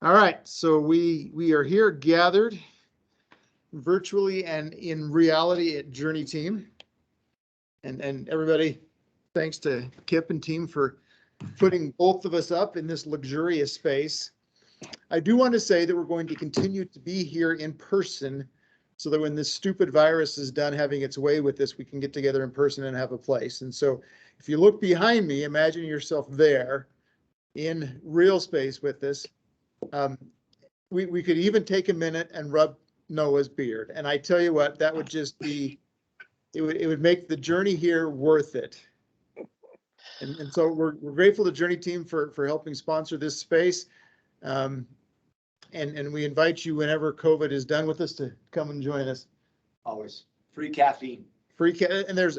All right, so we are here gathered virtually and in reality at Journey Team. And everybody, thanks to Kip and team for putting both of us up in this luxurious space. I do want to say that we're going to continue to be here in person so that when this stupid virus is done having its way with this, we can get together in person and have a place. And so if you look behind me, imagine yourself there in real space with this. We could even take a minute and rub Noah's beard. And I tell you what, that would just be, it would make the journey here worth it. And so we're grateful to Journey Team for helping sponsor this space. And we invite you whenever COVID is done with us to come and join us. Always free caffeine. And there's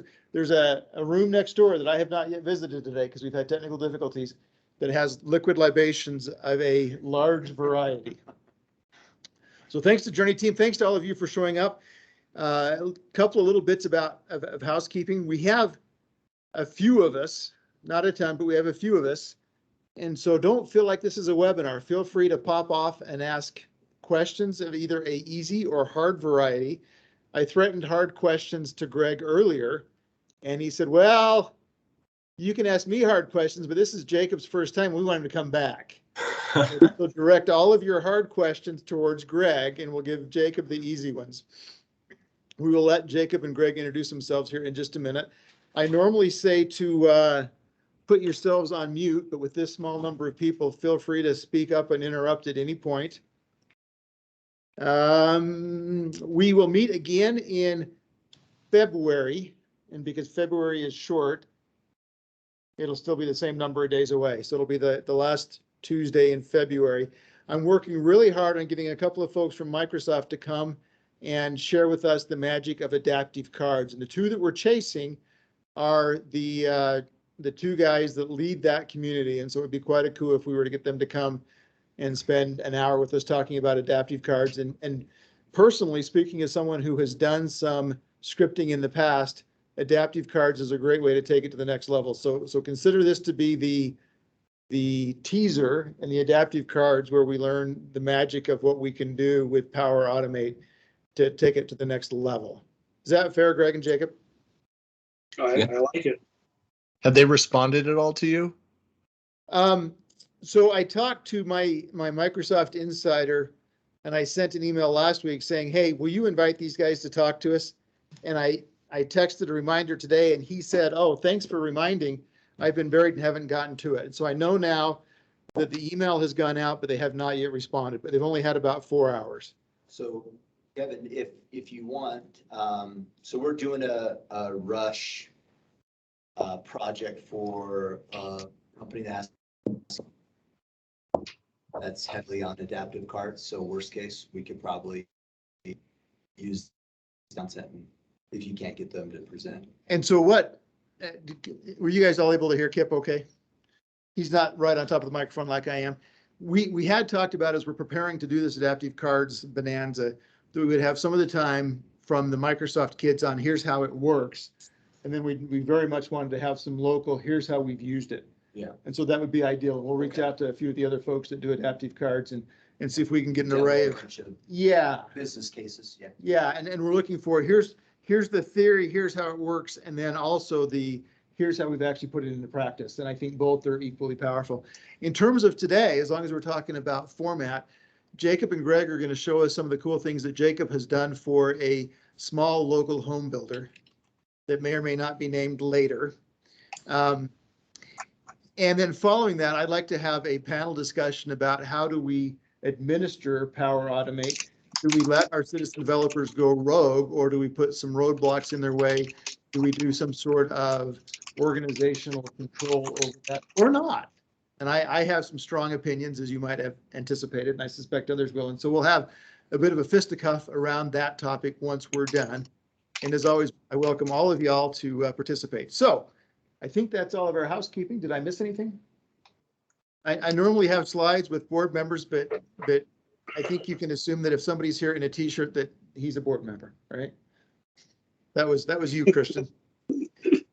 a room next door that I have not yet visited today because we've had technical difficulties that has liquid libations of a large variety. So thanks to Journey Team. Thanks to all of you for showing up. A couple of little bits of housekeeping. We have a few of us, not a ton, but we have a few of us. And so don't feel like this is a webinar. Feel free to pop off and ask questions of either a easy or hard variety. I threatened hard questions to Greg earlier, and he said, well, you can ask me hard questions, but this is Jacob's first time. We want him to come back. So direct all of your hard questions towards Greg, and we'll give Jacob the easy ones. We will let Jacob and Greg introduce themselves here in just a minute. I normally say to put yourselves on mute, but with this small number of people, feel free to speak up and interrupt at any point. We will meet again in February, and because February is short, it'll still be the same number of days away. So it'll be the last Tuesday in February. I'm working really hard on getting a couple of folks from Microsoft to come and share with us the magic of adaptive cards. And the two that we're chasing are the two guys that lead that community. And so it would be quite a coup if we were to get them to come and spend an hour with us talking about adaptive cards. And personally, speaking as someone who has done some scripting in the past, adaptive cards is a great way to take it to the next level. So consider this to be the teaser and the adaptive cards where we learn the magic of what we can do with Power Automate to take it to the next level. Is that fair, Greg and Jacob? I like it. Have they responded at all to you? So I talked to my Microsoft insider, and I sent an email last week saying, hey, will you invite these guys to talk to us? And I texted a reminder today, and he said, oh, thanks for reminding. I've been buried and haven't gotten to it. So I know now that the email has gone out, but they have not yet responded, but they've only had about 4 hours. So Kevin, if you want, so we're doing a rush project for a company that's heavily on adaptive cards. So worst case, we could probably use content if you can't get them to present. And so what, were you guys all able to hear Kip okay? He's not right on top of the microphone like I am. We had talked about, as we're preparing to do this adaptive cards bonanza, that we would have some of the time from the Microsoft kids on here's how it works. And then we very much wanted to have some local, here's how we've used it. Yeah. And so that would be ideal. We'll reach out to a few of the other folks that do adaptive cards and see if we can get an array of business cases. Yeah. Yeah. And we're looking for here's the theory, here's how it works. And then also here's how we've actually put it into practice. And I think both are equally powerful. In terms of today, as long as we're talking about format, Jacob and Greg are going to show us some of the cool things that Jacob has done for a small local home builder that may or may not be named later. And then following that, I'd like to have a panel discussion about how do we administer Power Automate? Do we let our citizen developers go rogue, or do we put some roadblocks in their way? Do we do some sort of organizational control over that or not? And I have some strong opinions, as you might have anticipated, and I suspect others will. And so we'll have a bit of a fisticuff around that topic once we're done. And as always, I welcome all of y'all to participate. So I think that's all of our housekeeping. Did I miss anything? I normally have slides with board members, but I think you can assume that if somebody's here in a t-shirt that he's a board member, right? That was you, Christian.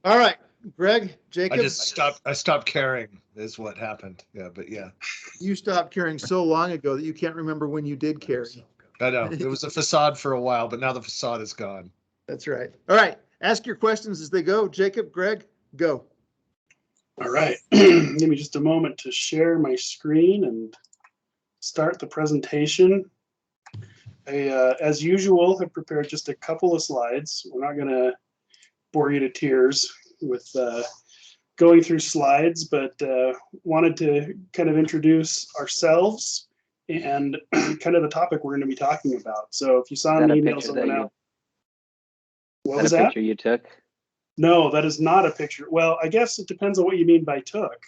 All right. Greg, I Jacob, just stopped. I stopped caring is what happened. Yeah, but yeah, you stopped caring so long ago that you can't remember when you did care. I know it was a facade for a while, but now the facade is gone. That's right. All right. Ask your questions as they go. Jacob, Greg, go. All right. Give me just a moment to share my screen and start the presentation. As usual, have prepared just a couple of slides. We're not going to bore you to tears with going through slides, but wanted to kind of introduce ourselves and kind of the topic we're going to be talking about. So if you saw Is an that a email picture someone that you, out, what is was that a that? picture you took? No, that is not a picture. Well, I guess it depends on what you mean by took.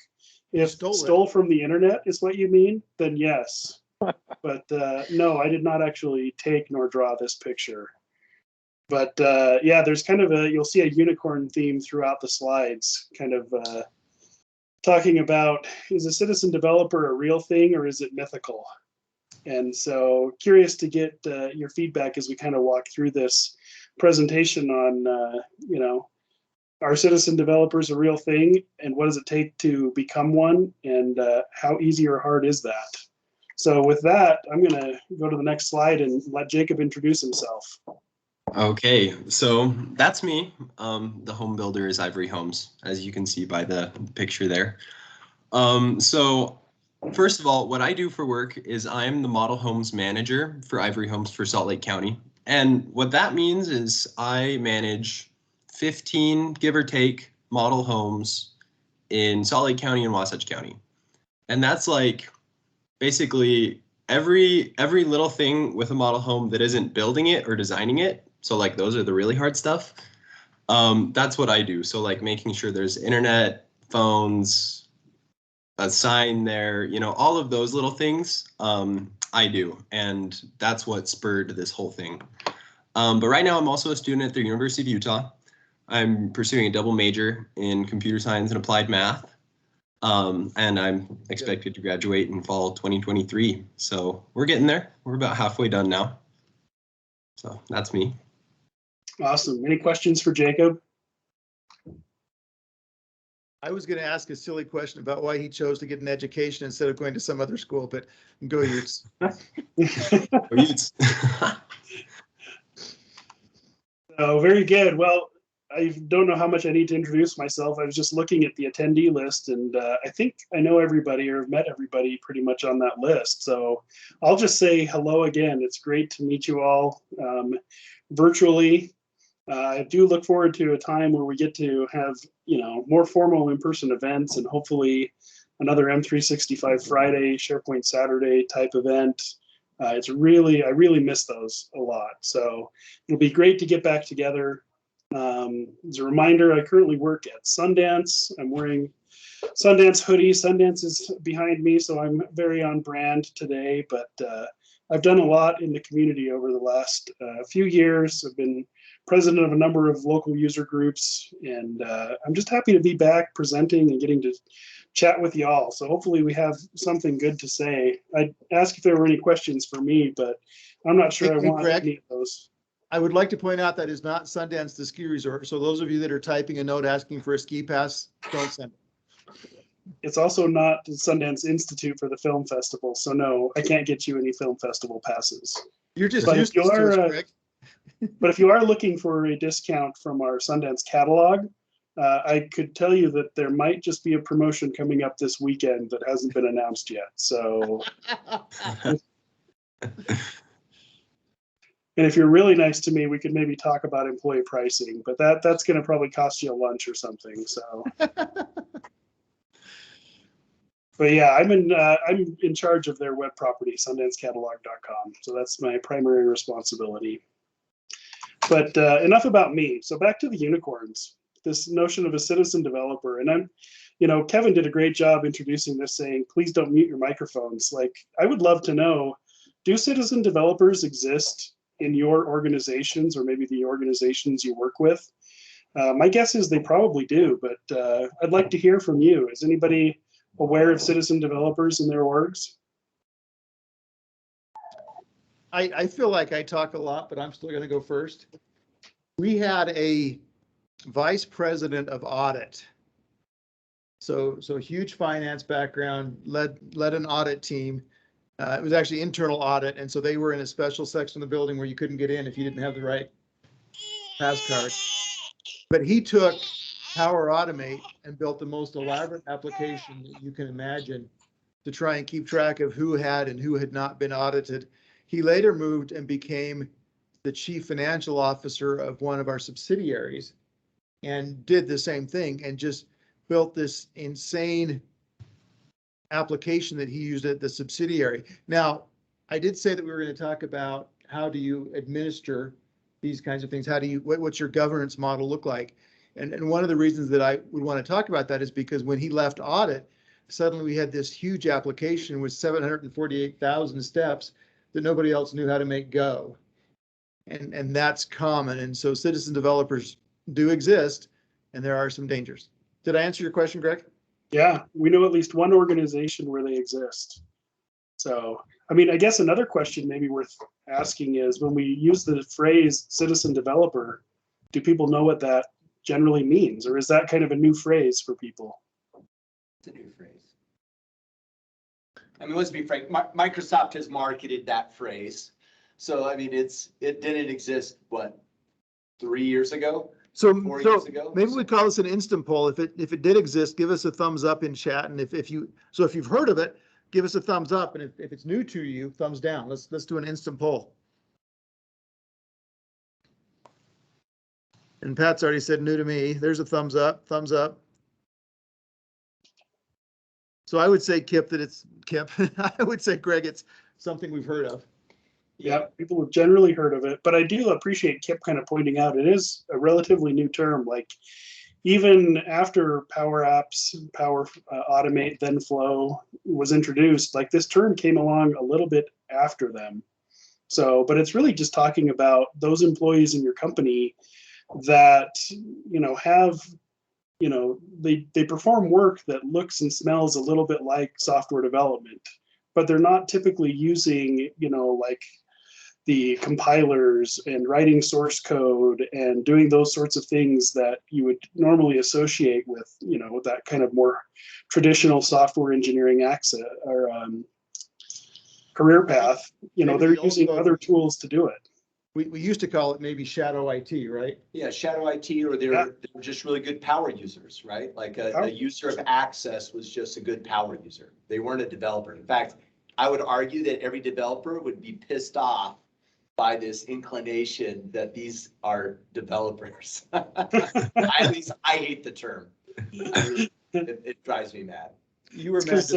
If Stole it. stole from the internet is what you mean, then yes. But no, I did not actually take nor draw this picture. But yeah, there's kind of you'll see a unicorn theme throughout the slides, kind of talking about, is a citizen developer a real thing or is it mythical? And so curious to get your feedback as we kind of walk through this presentation on, are citizen developers a real thing, and what does it take to become one, and how easy or hard is that? So with that, I'm going to go to the next slide and let Jacob introduce himself. Okay, so that's me. The home builder is Ivory Homes, as you can see by the picture there. So first of all, what I do for work is I'm the model homes manager for Ivory Homes for Salt Lake County. And what that means is I manage 15, give or take, model homes in Salt Lake County and Wasatch County. And that's like basically every little thing with a model home that isn't building it or designing it. So like those are the really hard stuff. That's what I do. So like making sure there's internet, phones, a sign there, all of those little things I do. And that's what spurred this whole thing. But right now I'm also a student at the University of Utah. I'm pursuing a double major in computer science and applied math. And I'm expected to graduate in fall 2023. So we're getting there. We're about halfway done now. So that's me. Awesome. Any questions for Jacob? I was going to ask a silly question about why he chose to get an education instead of going to some other school, but go Utes. Oh, very good. Well, I don't know how much I need to introduce myself. I was just looking at the attendee list, and I think I know everybody or have met everybody pretty much on that list. So I'll just say hello again. It's great to meet you all virtually. I do look forward to a time where we get to have, more formal in-person events, and hopefully another M365 Friday, SharePoint Saturday type event. I really miss those a lot. So it'll be great to get back together. As a reminder, I currently work at Sundance. I'm wearing Sundance hoodie. Sundance is behind me, so I'm very on brand today, but I've done a lot in the community over the last few years. I've been president of a number of local user groups, and I'm just happy to be back presenting and getting to chat with y'all. So hopefully we have something good to say. I'd ask if there were any questions for me, but I'm not sure I want Greg, any of those. I would like to point out that is not Sundance the ski resort. So those of you that are typing a note asking for a ski pass, don't send it. It's also not the Sundance Institute for the Film Festival. So no, I can't get you any film festival passes. You're just But useless to us, Greg. But if you are looking for a discount from our Sundance catalog, I could tell you that there might just be a promotion coming up this weekend that hasn't been announced yet. So, and if you're really nice to me, we could maybe talk about employee pricing, but that's going to probably cost you a lunch or something. So, but yeah, I'm in charge of their web property, SundanceCatalog.com. So that's my primary responsibility. But enough about me. So back to the unicorns, this notion of a citizen developer. And Kevin did a great job introducing this, saying, please don't mute your microphones. Like, I would love to know, do citizen developers exist in your organizations or maybe the organizations you work with? My guess is they probably do, but I'd like to hear from you. Is anybody aware of citizen developers in their orgs? I feel like I talk a lot, but I'm still going to go first. We had a vice president of audit. So huge finance background, led an audit team. It was actually internal audit, and so they were in a special section of the building where you couldn't get in if you didn't have the right pass card. But he took Power Automate and built the most elaborate application that you can imagine to try and keep track of who had and who had not been audited. He later moved and became the chief financial officer of one of our subsidiaries and did the same thing and just built this insane application that he used at the subsidiary. Now, I did say that we were going to talk about how do you administer these kinds of things? How do you, what's your governance model look like? And one of the reasons that I would want to talk about that is because when he left audit, suddenly we had this huge application with 748,000 steps that nobody else knew how to make go. And that's common. And so citizen developers do exist, and there are some dangers. Did I answer your question, Greg? Yeah, we know at least one organization where they exist. So, I mean, I guess another question maybe worth asking is when we use the phrase citizen developer, do people know what that generally means? Or is that kind of a new phrase for people? It's a new phrase. I mean, let's be frank, Microsoft has marketed that phrase. So, I mean, it didn't exist, what, 3 years ago? So, 4 years ago? maybe we call this an instant poll. If it did exist, give us a thumbs up in chat. And if you've heard of it, give us a thumbs up. And if it's new to you, thumbs down. Let's do an instant poll. And Pat's already said new to me. There's a thumbs up, thumbs up. So I would say Kip. I would say Greg, it's something we've heard of. Yeah, people have generally heard of it, but I do appreciate Kip kind of pointing out it is a relatively new term. Like even after Power Apps, Power Automate, then Flow was introduced, like this term came along a little bit after them. So, but it's really just talking about those employees in your company that, have, they perform work that looks and smells a little bit like software development, but they're not typically using, like the compilers and writing source code and doing those sorts of things that you would normally associate with, that kind of more traditional software engineering access or career path. They're using other tools to do it. We used to call it maybe shadow IT, right? Yeah, shadow IT, or they're just really good power users, right? Like a user of access was just a good power user. They weren't a developer. In fact, I would argue that every developer would be pissed off by this inclination that these are developers. At least I hate the term. It drives me mad. You were because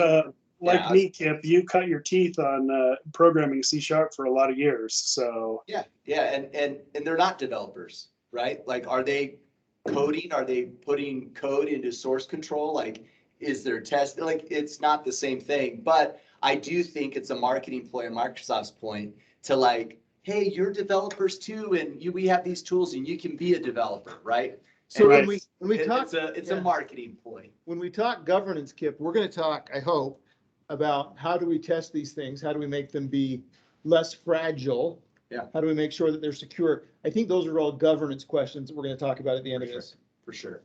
like me, Kip, you cut your teeth on programming C# for a lot of years. So yeah, and they're not developers, right? Like, are they coding? Are they putting code into source control? Like, is there test? Like, it's not the same thing. But I do think it's a marketing ploy on Microsoft's point to like, hey, you're developers too, and we have these tools, and you can be a developer, right? So right. when we talk, it's a marketing ploy. When we talk governance, Kip, we're going to talk, I hope, about how do we test these things? How do we make them be less fragile? Yeah. How do we make sure that they're secure? I think those are all governance questions that we're going to talk about at the end of this. For sure.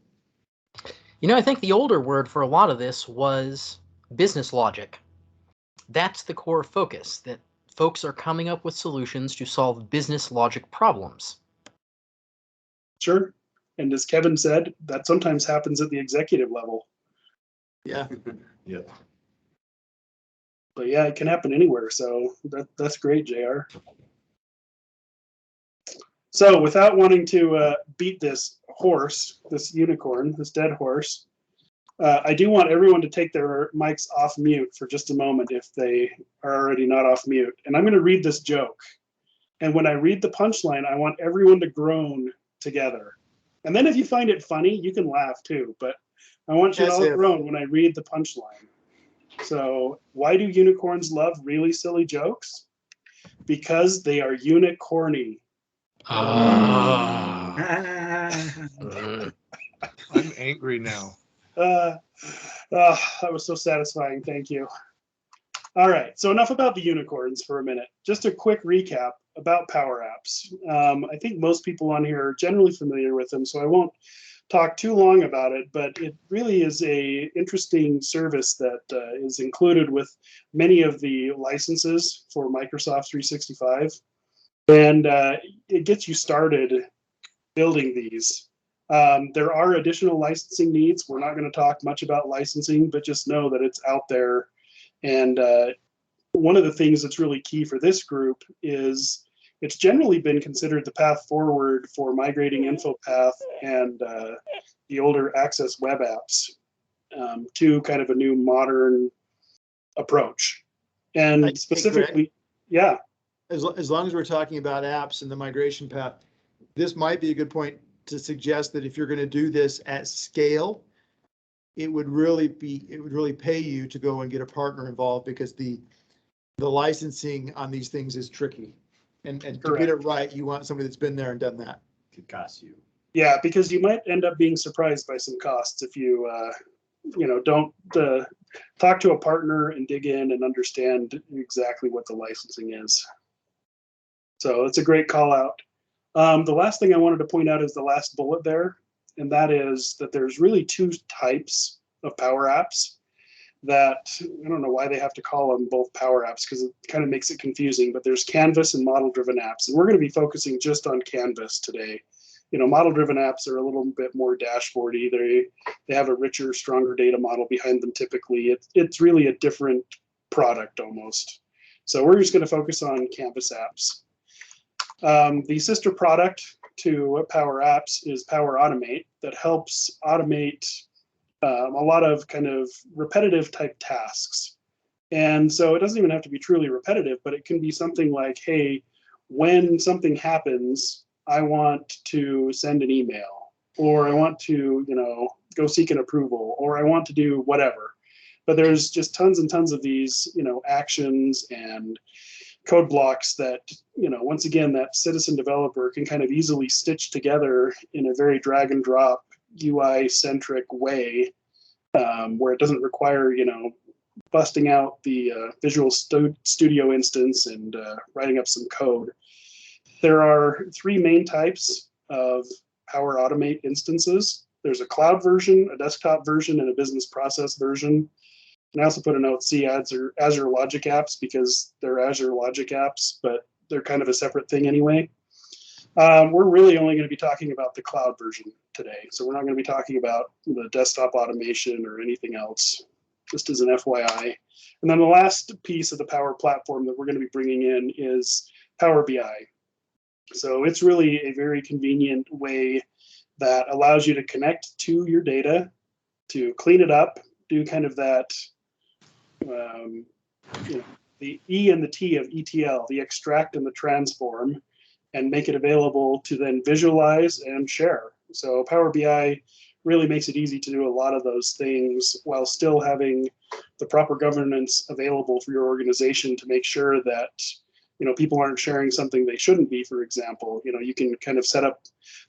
I think the older word for a lot of this was business logic. That's the core focus, that folks are coming up with solutions to solve business logic problems. Sure. And as Kevin said, that sometimes happens at the executive level. Yeah. Yeah. But yeah, it can happen anywhere. So that's great, JR. So without wanting to beat this horse, this unicorn, this dead horse, I do want everyone to take their mics off mute for just a moment if they are already not off mute. And I'm going to read this joke. And when I read the punchline, I want everyone to groan together. And then if you find it funny, you can laugh too. But I want you to all groan when I read the punchline. So why do unicorns love really silly jokes? Because they are unicorny. I'm angry now. That was so satisfying. Thank you. All right. So enough about the unicorns for a minute. Just a quick recap about Power Apps. I think most people on here are generally familiar with them, so I won't talk too long about it, but it really is a interesting service that is included with many of the licenses for Microsoft 365. And it gets you started building these. There are additional licensing needs. We're not going to talk much about licensing, but just know that it's out there. And one of the things that's really key for this group is it's generally been considered the path forward for migrating InfoPath and the older Access web apps to kind of a new modern approach. And specifically, yeah. As long as we're talking about apps and the migration path, this might be a good point to suggest that if you're going to do this at scale, it would really pay you to go and get a partner involved, because the licensing on these things is tricky. And to get it right, you want somebody that's been there and done that. Could cost you. Yeah, because you might end up being surprised by some costs if you, don't talk to a partner and dig in and understand exactly what the licensing is. So it's a great call out. The last thing I wanted to point out is the last bullet there, and that is that there's really two types of Power Apps that, I don't know why they have to call them both Power Apps, because it kind of makes it confusing, but there's Canvas and model-driven apps, and we're going to be focusing just on Canvas today. Model-driven apps are a little bit more dashboardy. They have a richer, stronger data model behind them typically. It's really a different product almost. So we're just going to focus on Canvas apps. The sister product to Power Apps is Power Automate, that helps automate a lot of kind of repetitive type tasks. And so it doesn't even have to be truly repetitive, but it can be something like, hey, when something happens, I want to send an email, or I want to, go seek an approval, or I want to do whatever. But there's just tons and tons of these, actions and code blocks that, once again, that citizen developer can kind of easily stitch together in a very drag and drop UI-centric way, where it doesn't require, busting out the Visual Studio instance and writing up some code. There are three main types of Power Automate instances. There's a cloud version, a desktop version, and a business process version. And I also put a note C, Azure Logic Apps, because they're Azure Logic Apps, but they're kind of a separate thing anyway. We're really only going to be talking about the cloud version today. So we're not going to be talking about the desktop automation or anything else, just as an FYI. And then the last piece of the Power Platform that we're going to be bringing in is Power BI. So it's really a very convenient way that allows you to connect to your data, to clean it up, do kind of that, the E and the T of ETL, the extract and the transform, and make it available to then visualize and share. So Power BI really makes it easy to do a lot of those things while still having the proper governance available for your organization to make sure that people aren't sharing something they shouldn't be, for example. You can kind of set up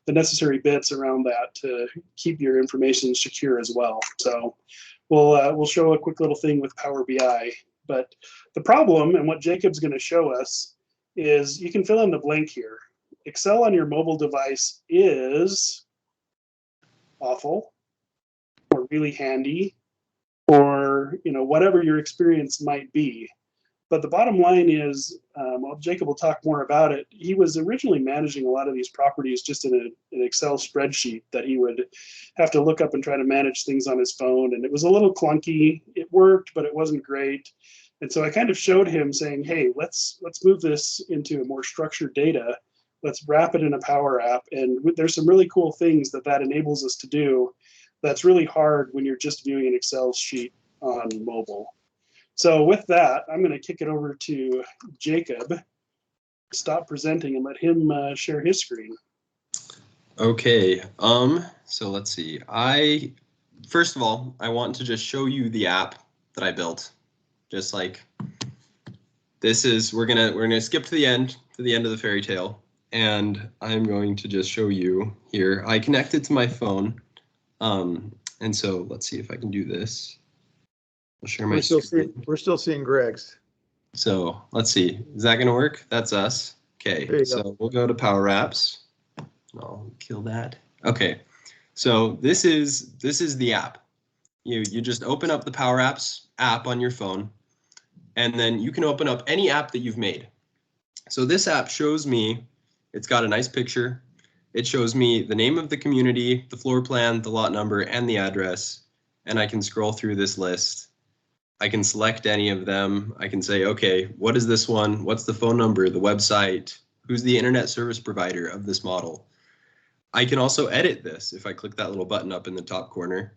the necessary bits around that to keep your information secure as well. So we'll show a quick little thing with Power BI. But the problem, and what Jacob's going to show us, is you can fill in the blank here. Excel on your mobile device is awful, or really handy, or whatever your experience might be. But the bottom line is, Jacob will talk more about it. He was originally managing a lot of these properties just in an Excel spreadsheet that he would have to look up and try to manage things on his phone. And it was a little clunky. It worked, but it wasn't great. And so I kind of showed him saying, hey, let's move this into a more structured data. Let's wrap it in a Power App. And there's some really cool things that enables us to do that's really hard when you're just viewing an Excel sheet on mobile. So with that, I'm going to kick it over to Jacob. Stop presenting and let him share his screen. Okay. So let's see. First of all, I want to just show you the app that I built. Just like this is, we're gonna skip to the end of the fairy tale, and I'm going to just show you here. I connected to my phone, and so let's see if I can do this. I'll share my screen. We're still seeing Greg's. So let's see, is that gonna work? That's us. Okay, so we'll go to Power Apps. I'll kill that. Okay, So this is the app. You just open up the Power Apps app on your phone, and then you can open up any app that you've made. So this app shows me, it's got a nice picture. It shows me the name of the community, the floor plan, the lot number, and the address. And I can scroll through this list. I can select any of them. I can say, okay, what is this one? What's the phone number, the website? Who's the internet service provider of this model? I can also edit this if I click that little button up in the top corner.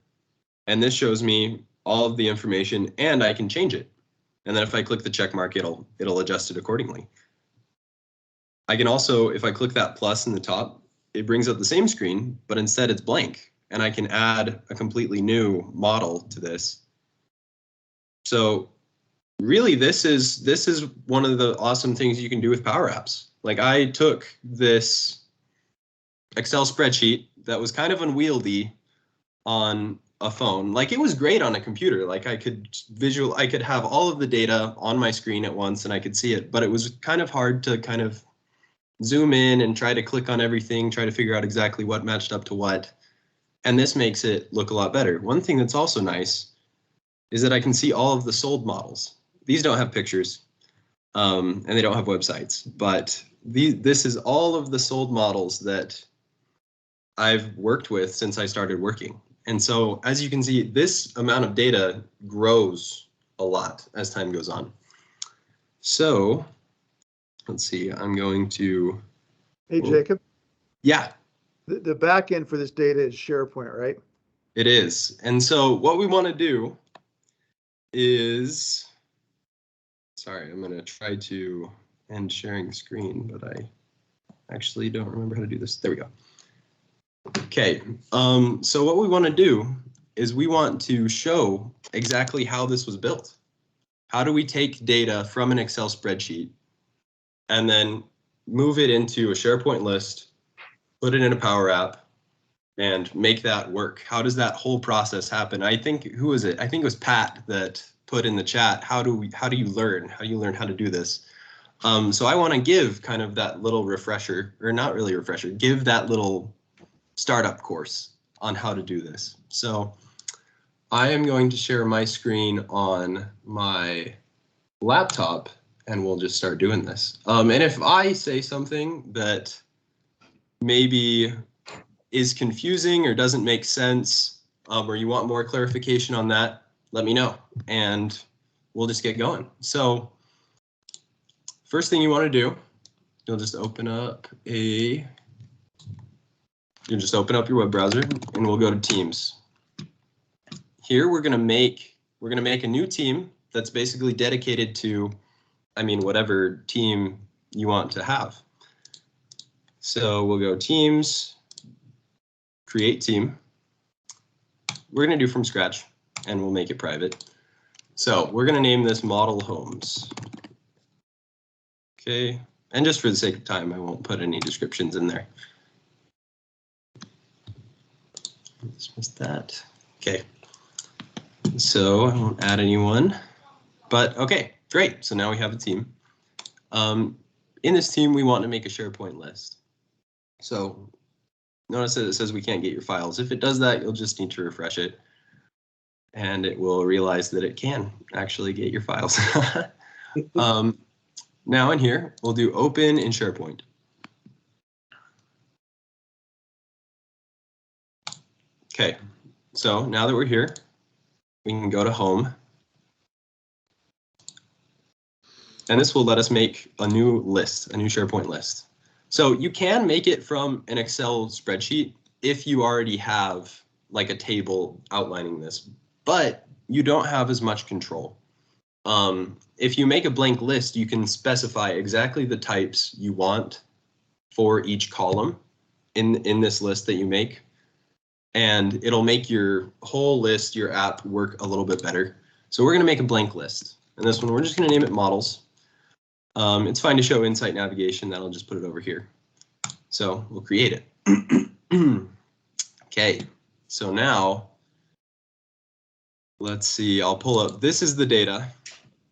And this shows me all of the information, and I can change it. And then if I click the check mark, it'll adjust it accordingly. I can also, if I click that plus in the top, it brings up the same screen, but instead it's blank. And I can add a completely new model to this. So really, this is one of the awesome things you can do with Power Apps. Like, I took this Excel spreadsheet that was kind of unwieldy on a phone. Like, it was great on a computer. Like, I could have all of the data on my screen at once and I could see it, but it was kind of hard to kind of zoom in and try to click on everything, try to figure out exactly what matched up to what. And this makes it look a lot better. One thing that's also nice is that I can see all of the sold models. These don't have pictures, and they don't have websites, but this is all of the sold models that I've worked with since I started working. And so, as you can see, this amount of data grows a lot as time goes on. So let's see, I'm going to. Hey, Jacob. Yeah. The back end for this data is SharePoint, right? It is. And so what we want to do is, sorry, I'm going to try to end sharing screen, but I actually don't remember how to do this. There we go. Okay, so what we want to do is we want to show exactly how this was built. How do we take data from an Excel spreadsheet and then move it into a SharePoint list, put it in a Power App, and make that work? How does that whole process happen? I think, who was it? I think it was Pat that put in the chat, how do you learn? How do you learn how to do this? So I want to give kind of that little refresher, or not really refresher, give that little startup course on how to do this. So I am going to share my screen on my laptop and we'll just start doing this. And if I say something that maybe is confusing or doesn't make sense, or you want more clarification on that, let me know and we'll just get going. So first thing you want to do, you'll just open up your web browser and we'll go to Teams. Here we're gonna make a new team that's basically dedicated to, whatever team you want to have. So we'll go Teams, create team. We're gonna do from scratch and we'll make it private. So we're gonna name this Model Homes. Okay, and just for the sake of time, I won't put any descriptions in there. Dismiss that. Okay, so I won't add anyone, but okay, great. So now we have a team. In this team, we want to make a SharePoint list. So notice that it says we can't get your files. If it does that, you'll just need to refresh it and it will realize that it can actually get your files. Now in here, we'll do open in SharePoint. Okay, so now that we're here, we can go to Home. And this will let us make a new list, a new SharePoint list. So you can make it from an Excel spreadsheet if you already have like a table outlining this, but you don't have as much control. If you make a blank list, you can specify exactly the types you want for each column in this list that you make. And it'll make your whole list, your app, work a little bit better. So we're going to make a blank list. And this one, we're just going to name it models. It's fine to show insight navigation. That'll just put it over here. So we'll create it. Okay, so now let's see, I'll pull up. This is the data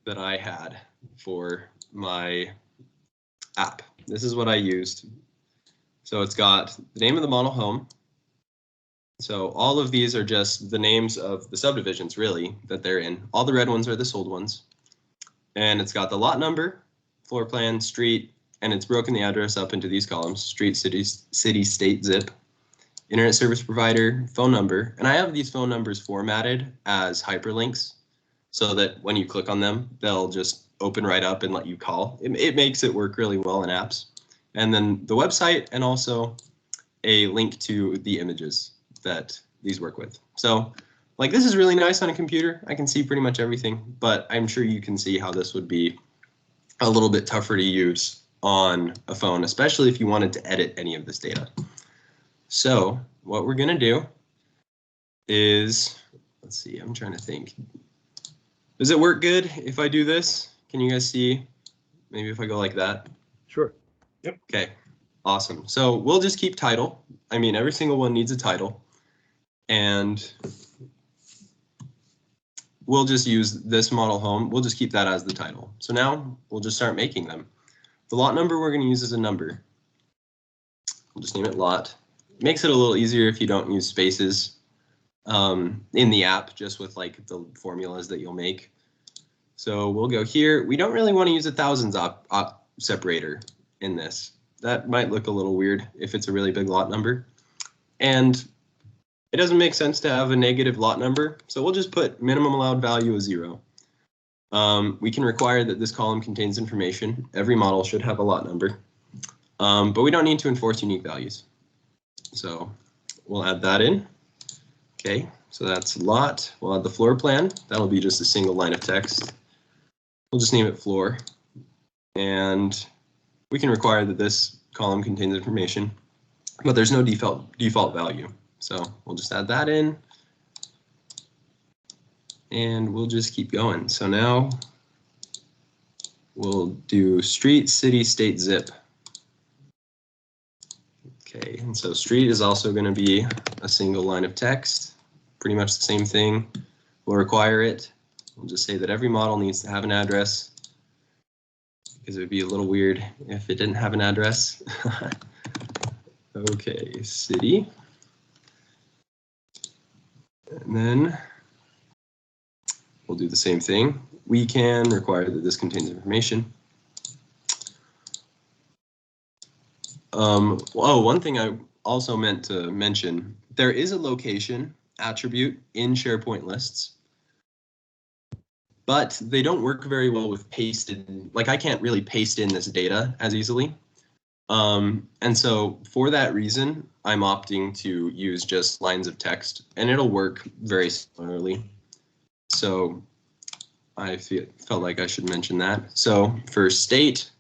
that I had for my app. This is what I used. So it's got the name of the model home. So all of these are just the names of the subdivisions really that they're in. All the red ones are the sold ones. And it's got the lot number, floor plan, street, and it's broken the address up into these columns: street, city, state, zip, internet service provider, phone number. And I have these phone numbers formatted as hyperlinks so that when you click on them, they'll just open right up and let you call. It makes it work really well in apps. And then the website, and also a link to the images that these work with. So like, this is really nice on a computer. I can see pretty much everything, but I'm sure you can see how this would be a little bit tougher to use on a phone, especially if you wanted to edit any of this data. So what we're gonna do is, let's see, I'm trying to think. Does it work good if I do this? Can you guys see? Maybe if I go like that. Sure. Yep. Okay, awesome. So we'll just keep title. I mean, every single one needs a title. And we'll just use this model home. We'll just keep that as the title. So now we'll just start making them. The lot number we're going to use as a number. We'll just name it lot. Makes it a little easier if you don't use spaces in the app, just with like the formulas that you'll make. So we'll go here. We don't really want to use a thousands separator in this. That might look a little weird if it's a really big lot number. And it doesn't make sense to have a negative lot number, so we'll just put minimum allowed value as 0. We can require that this column contains information. Every model should have a lot number, but we don't need to enforce unique values. So we'll add that in. Okay, so that's lot. We'll add the floor plan. That'll be just a single line of text. We'll just name it floor. And we can require that this column contains information, but there's no default value. So we'll just add that in, and we'll just keep going. So now we'll do street, city, state, zip. Okay, and so street is also going to be a single line of text, pretty much the same thing. We'll require it. We'll just say that every model needs to have an address, because it would be a little weird if it didn't have an address. Okay, city. And then we'll do the same thing. We can require that this contains information. One thing I also meant to mention, there is a location attribute in SharePoint lists, but they don't work very well with pasted. Like, I can't really paste in this data as easily. And so for that reason, I'm opting to use just lines of text, and it'll work very similarly. So I felt like I should mention that. So for state,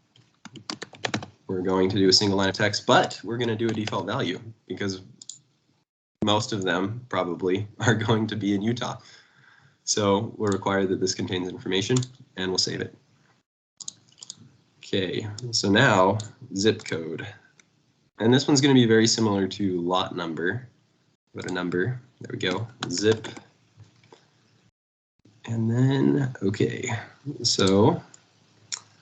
we're going to do a single line of text, but we're going to do a default value because most of them probably are going to be in Utah. So we'll require that this contains information, and we'll save it. Okay, so now zip code. And this one's going to be very similar to lot number. Put a number, there we go, zip. And then, okay, so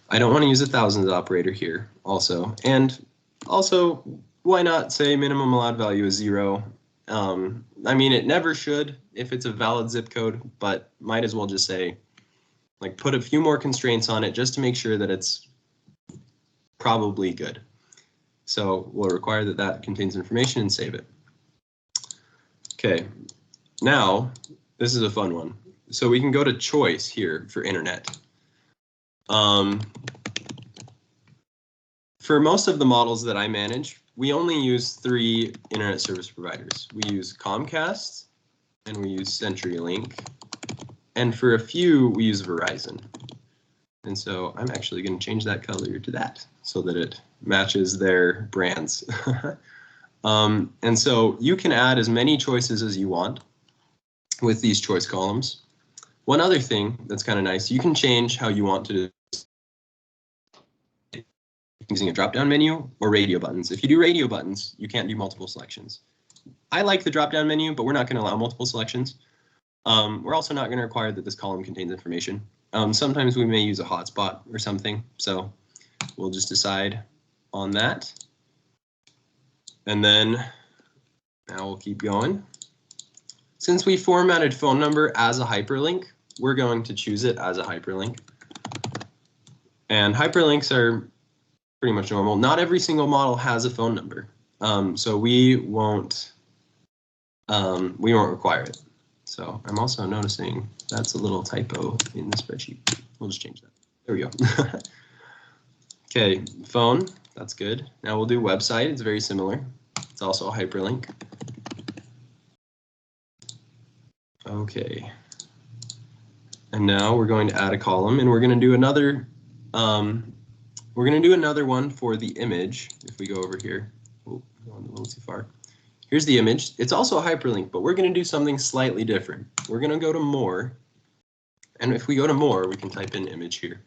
I don't want to use a thousands operator here also. And also, why not say minimum allowed value is 0? I mean, it never should if it's a valid zip code, but might as well just say, like, put a few more constraints on it just to make sure that it's probably good. So we'll require that that contains information and save it. Okay, now this is a fun one. So we can go to choice here for internet. For most of the models that I manage, we only use 3 internet service providers. We use Comcast, and we use CenturyLink, and for a few, we use Verizon. And so I'm actually going to change that color to that so that it matches their brands. And so you can add as many choices as you want with these choice columns. One other thing that's kind of nice, you can change how you want to do this using a drop-down menu or radio buttons. If you do radio buttons, you can't do multiple selections. I like the drop-down menu, but we're not going to allow multiple selections. We're also not going to require that this column contains information. Sometimes we may use a hotspot or something, so we'll just decide on that. And then now we'll keep going. since we formatted phone number as a hyperlink, we're going to choose it as a hyperlink. And hyperlinks are pretty much normal. Not every single model has a phone number, so we won't require it. So I'm also noticing that's a little typo in the spreadsheet. We'll just change that. There we go. Okay, phone, that's good. Now we'll do website. It's very similar. It's also a hyperlink. Okay. And now we're going to add a column, and we're going to do another. We're going to do another one for the image. If we go over here, oh, going a little too far. Here's the image. It's also a hyperlink, but we're going to do something slightly different. We're going to go to more, and if we go to more, we can type in image here.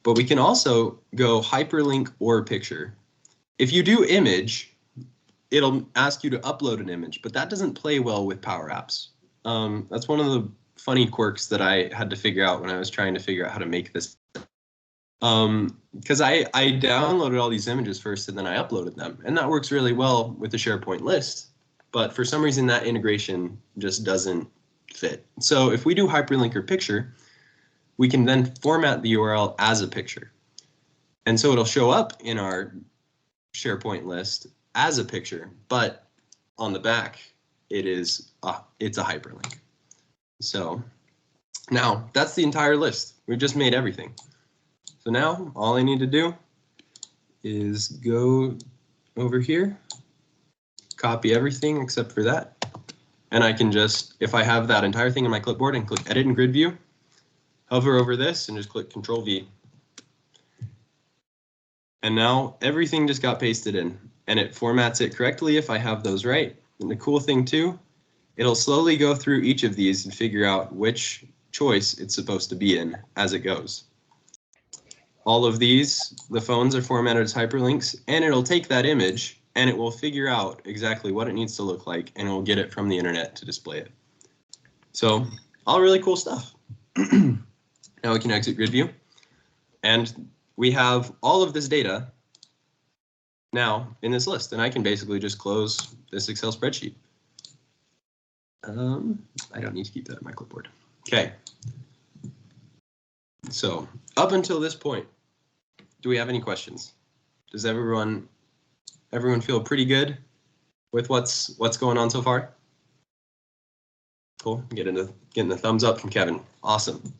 But we can also go hyperlink or picture. If you do image, it'll ask you to upload an image, but that doesn't play well with Power Apps. That's one of the funny quirks that I had to figure out when I was trying to figure out how to make this. Because I downloaded all these images first and then I uploaded them, and that works really well with the SharePoint list. But for some reason, that integration just doesn't fit. So if we do hyperlink or picture, we can then format the URL as a picture. And so it'll show up in our SharePoint list as a picture, but on the back, it's a hyperlink. So now that's the entire list. We've just made everything. So now all I need to do is go over here, copy everything except for that. And I can just, if I have that entire thing in my clipboard, and click Edit in Grid View, hover over this and just click Control V. And now everything just got pasted in, and it formats it correctly if I have those right. And the cool thing too, it'll slowly go through each of these and figure out which choice it's supposed to be in as it goes. All of these, the phones are formatted as hyperlinks, and it'll take that image and it will figure out exactly what it needs to look like, and it will get it from the internet to display it. So all really cool stuff. Now we can exit Grid View, and we have all of this data now in this list, and I can basically just close this Excel spreadsheet. I don't need to keep that in my clipboard. Okay. So up until this point, do we have any questions? Does everyone feel pretty good with what's going on so far? Cool. Getting the thumbs up from Kevin. Awesome.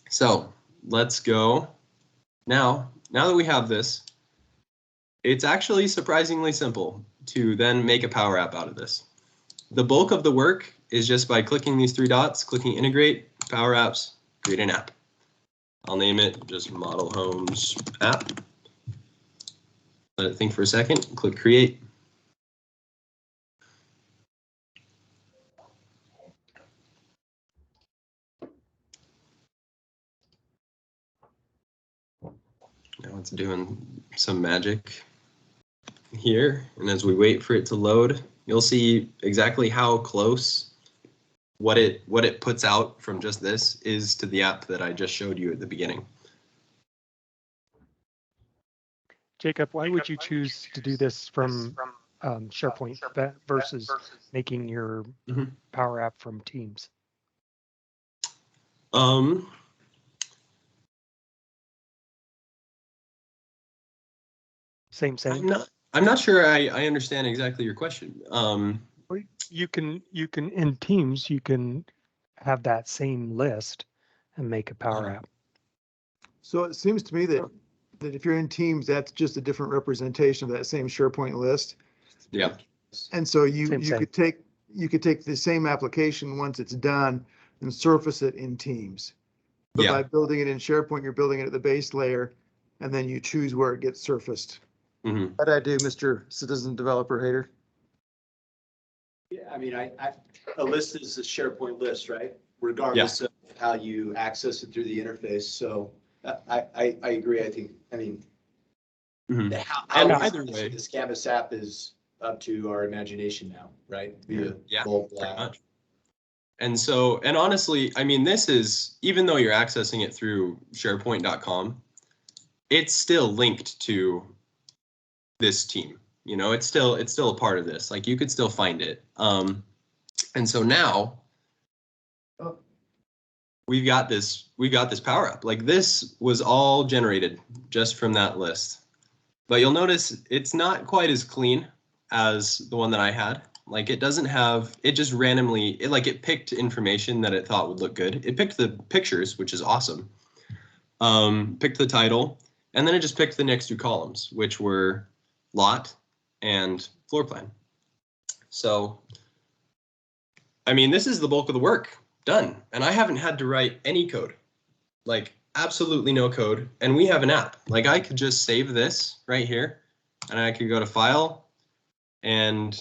So let's go. Now that we have this, it's actually surprisingly simple to then make a Power App out of this. The bulk of the work is just by clicking these three dots, clicking Integrate, Power Apps, create an app. I'll name it just Model Homes App. Let it think for a second, click Create. Now it's doing some magic here, and as we wait for it to load, you'll see exactly how close what it puts out from just this is to the app that I just showed you at the beginning. Jacob, why would you choose to do this from SharePoint versus making your Power App from Teams? Same. I'm not sure I understand exactly your question. You can in Teams you can have that same list and make a Power App. So it seems to me that if you're in Teams, that's just a different representation of that same SharePoint list. Yeah. And so you Same. could take the same application once it's done and surface it in Teams. But by building it in SharePoint, you're building it at the base layer, and then you choose where it gets surfaced. Mm-hmm. How'd I do, Mr. Citizen Developer Hater? Yeah, I mean, a list is a SharePoint list, right? Regardless of how you access it through the interface. So I agree. How either way, this Canvas app is up to our imagination now, right? Pretty much. And so, and honestly, I mean, this is, even though you're accessing it through SharePoint.com, it's still linked to this team. You know, it's still a part of this. Like, you could still find it. And so now we've got this power up. Like this was all generated just from that list. But you'll notice it's not quite as clean as the one that I had. Like it doesn't have, it just randomly, it picked information that it thought would look good. It picked the pictures, which is awesome. Picked the title, and then it just picked the next two columns, which were lot and floor plan. So, I mean, this is the bulk of the work done. And I haven't had to write any code, like absolutely no code. And we have an app. Like I could just save this right here and I could go to file and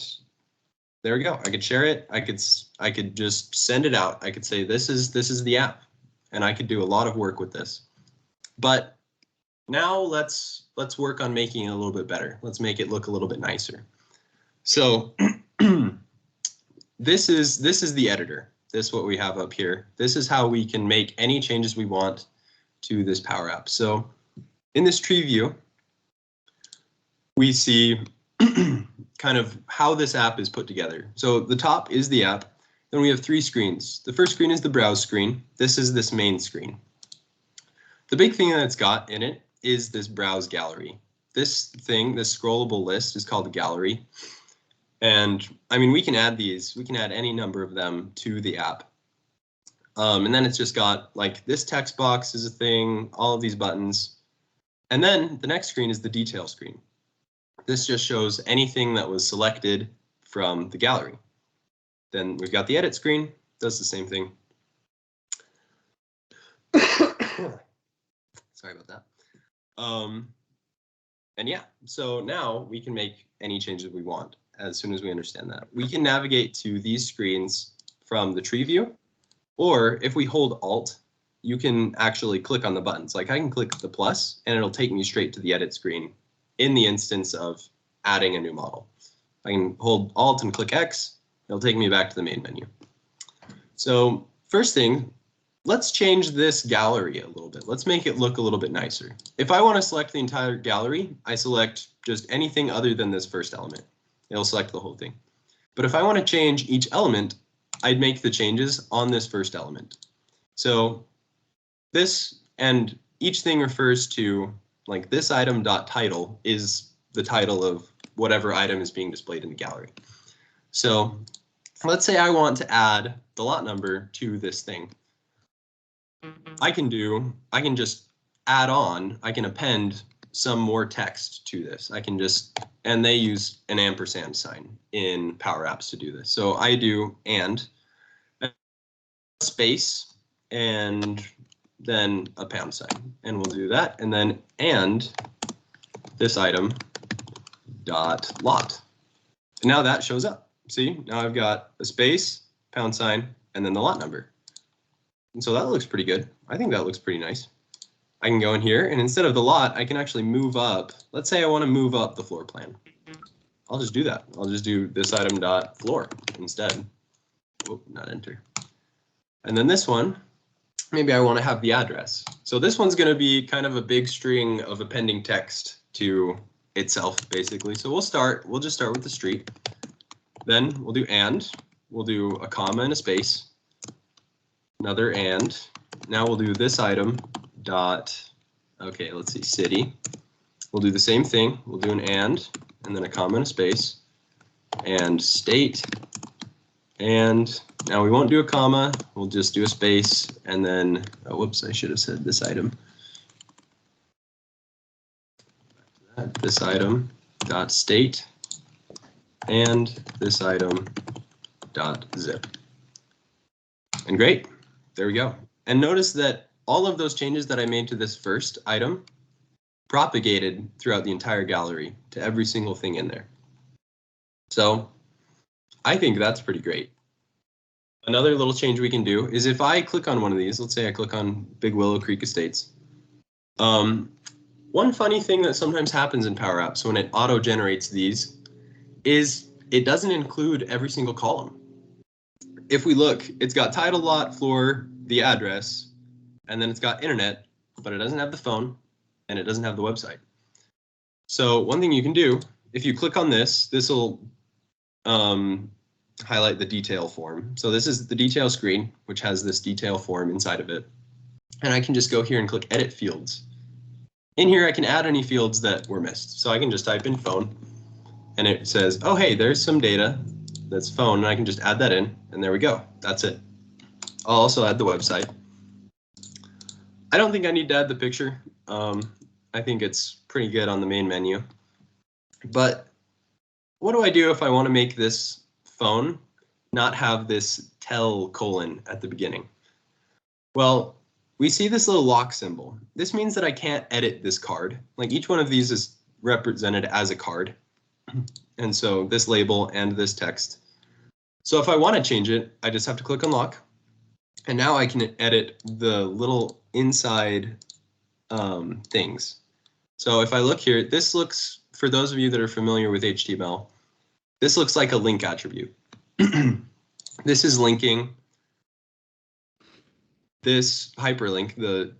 there we go. I could share it. I could just send it out. I could say, this is the app, and I could do a lot of work with this. But now let's work on making it a little bit better. Let's make it look a little bit nicer. So this is the editor. This is what we have up here. This is how we can make any changes we want to this Power App. So in this tree view, we see kind of how this app is put together. So the top is the app. Then we have three screens. The first screen is the browse screen. This is this main screen. The big thing that it's got in it is this browse gallery. This scrollable list is called a gallery. And I mean, we can add these, we can add any number of them to the app. And then it's just got like this text box is a thing, all of these buttons. And then the next screen is the detail screen. This just shows anything that was selected from the gallery. Then we've got the edit screen, does the same thing. Sorry about that. And yeah, so now we can make any changes we want as soon as we understand that. We can navigate to these screens from the tree view, or if we hold Alt, you can actually click on the buttons. Like I can click the plus and it'll take me straight to the edit screen in the instance of adding a new model. I can hold Alt and click X, it'll take me back to the main menu. So first thing, let's change this gallery a little bit. Let's make it look a little bit nicer. If I want to select the entire gallery, I select just anything other than this first element. It'll select the whole thing. But if I want to change each element, I'd make the changes on this first element. So this, and each thing refers to like this item dot title is the title of whatever item is being displayed in the gallery. So let's say I want to add the lot number to this thing. I can just add on, I can append some more text to this. I can just, and they use an ampersand sign in Power Apps to do this. So I do and space and then a pound sign, and we'll do that. And then and this item dot lot. And now that shows up. See, now I've got a space, pound sign, and then the lot number. And so that looks pretty good. I think that looks pretty nice. I can go in here and instead of the lot, I can actually move up. Let's say I want to move up the floor plan. I'll just do that. I'll just do this item dot floor instead. Oh, not enter. And then this one, maybe I want to have the address. So this one's going to be kind of a big string of appending text to itself, basically. So we'll just start with the street. Then we'll do and, we'll do a comma and a space. Another and. Now we'll do this item dot, okay, let's see, city. We'll do the same thing. We'll do an and then a comma and a space, and state. And now we won't do a comma. We'll just do a space, and then, oh, whoops, I should have said this item. This item dot state, and this item dot zip. And great, there we go. And notice that all of those changes that I made to this first item propagated throughout the entire gallery to every single thing in there. So I think that's pretty great. Another little change we can do is if I click on one of these, let's say I click on Big Willow Creek Estates. One funny thing that sometimes happens in Power Apps when it auto-generates these is it doesn't include every single column. If we look, it's got title, lot, floor, the address, and then it's got internet, but it doesn't have the phone and it doesn't have the website. So one thing you can do, if you click on this, this will highlight the detail form. So this is the detail screen, which has this detail form inside of it. And I can just go here and click edit fields. In here, I can add any fields that were missed. So I can just type in phone and it says, oh, hey, there's some data that's phone, and I can just add that in, and there we go. That's it. I'll also add the website. I don't think I need to add the picture. I think it's pretty good on the main menu. But what do I do if I want to make this phone not have this tel : at the beginning? Well, we see this little lock symbol. This means that I can't edit this card. Like each one of these is represented as a card. And so this label and this text. So if I want to change it, I just have to click unlock. And now I can edit the little inside things. So if I look here, this looks, for those of you that are familiar with HTML, this looks like a link attribute. This is linking this hyperlink, the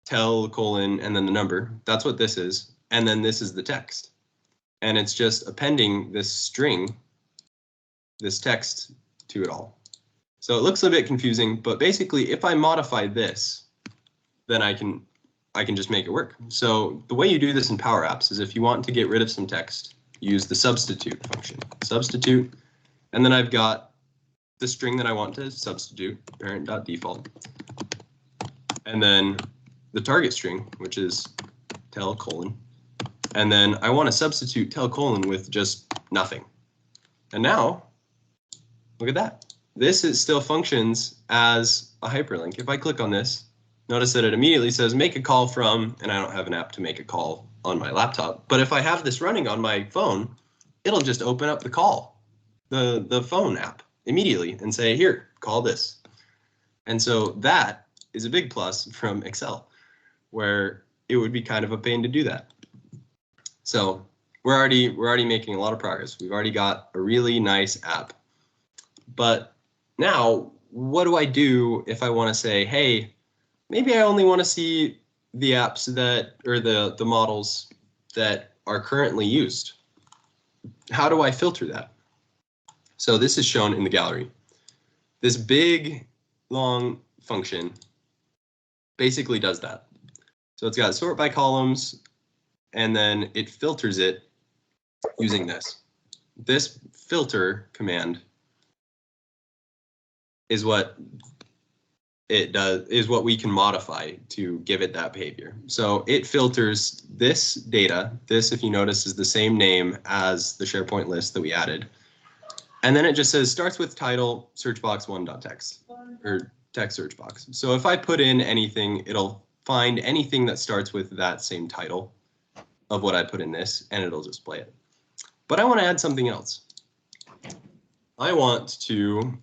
tel : and then the number. That's what this is. And then this is the text. And it's just appending this string, this text to it all. So it looks a bit confusing, but basically if I modify this, then I can just make it work. So the way you do this in Power Apps is if you want to get rid of some text, use the substitute function. Substitute, and then I've got the string that I want to substitute, parent.default, and then the target string, which is tel : and then I want to substitute tel : with just nothing. And now, look at that. This still functions as a hyperlink. If I click on this, notice that it immediately says make a call from, and I don't have an app to make a call on my laptop. But if I have this running on my phone, it'll just open up the call, the phone app immediately and say, here, call this. And so that is a big plus from Excel, where it would be kind of a pain to do that. So we're already making a lot of progress. We've already got a really nice app. But now, what do I do if I want to say, hey, maybe I only want to see the apps that, or the models that are currently used? How do I filter that? So this is shown in the gallery. This big, long function basically does that. So it's got sort by columns, and then it filters it using this. This filter command is what it does, is what we can modify to give it that behavior. So it filters this data. This, if you notice, is the same name as the SharePoint list that we added. And then it just says starts with title search box 1.text, or text search box. So if I put in anything, it'll find anything that starts with that same title of what I put in this, and it'll display it. But I want to add something else. I want to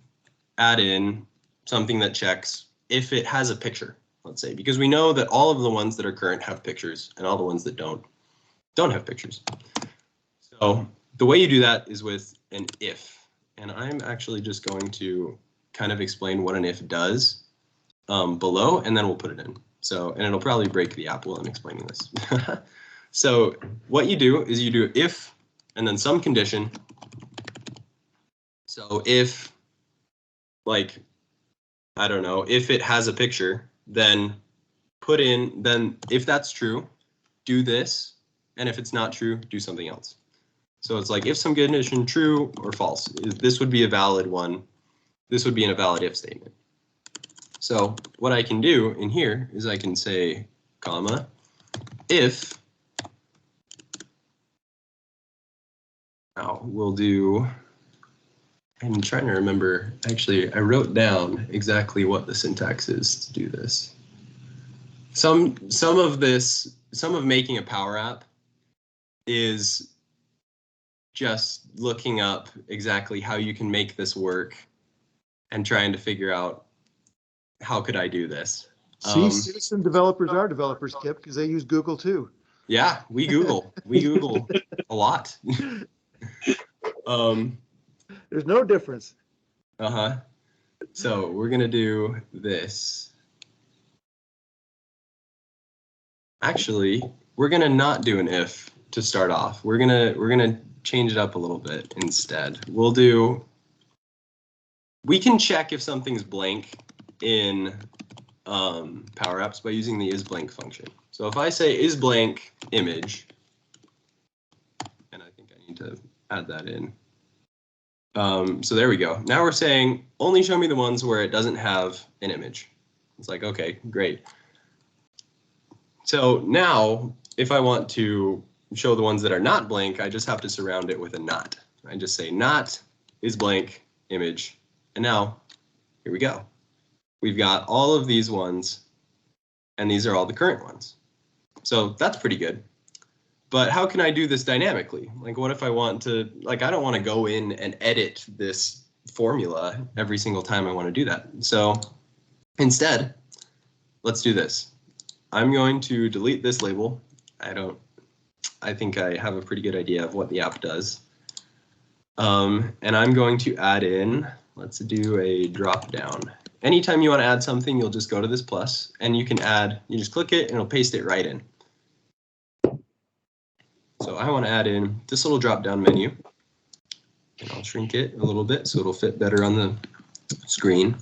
add in something that checks if it has a picture, let's say, because we know that all of the ones that are current have pictures and all the ones that don't have pictures. So the way you do that is with an if. And I'm actually just going to kind of explain what an if does below, and then we'll put it in. So, and it'll probably break the app while I'm explaining this. So what you do is you do if, and then some condition. So if, like, I don't know, if it has a picture, then put in, then if that's true, do this. And if it's not true, do something else. So it's like if some condition true or false, this would be a valid one. This would be in a valid if statement. So what I can do in here is I can say, comma, if, now we'll do, I'm trying to remember, actually, I wrote down exactly what the syntax is to do this. Some of making a Power App is just looking up exactly how you can make this work and trying to figure out how could I do this. See, citizen developers are developers, Kip, because they use Google too. Yeah, we Google a lot. There's no difference. So we're gonna do this. Actually, we're gonna not do an if to start off. We're gonna change it up a little bit instead. We'll do we can check if something's blank in Power Apps by using the isBlank function. So if I say isBlank image, and I think I need to add that in. So there we go. Now we're saying only show me the ones where it doesn't have an image. It's like, okay, great. So now if I want to show the ones that are not blank, I just have to surround it with a not. I just say not isBlank image. And now here we go. We've got all of these ones, and these are all the current ones. So that's pretty good. But how can I do this dynamically? Like, what if I want to, like, I don't want to go in and edit this formula every single time I want to do that. So instead, let's do this. I'm going to delete this label. I think I have a pretty good idea of what the app does. And I'm going to add in, let's do a drop down. Anytime you want to add something, you'll just go to this plus and you can add, you just click it and it'll paste it right in. So I want to add in this little drop down menu, and I'll shrink it a little bit so it'll fit better on the screen.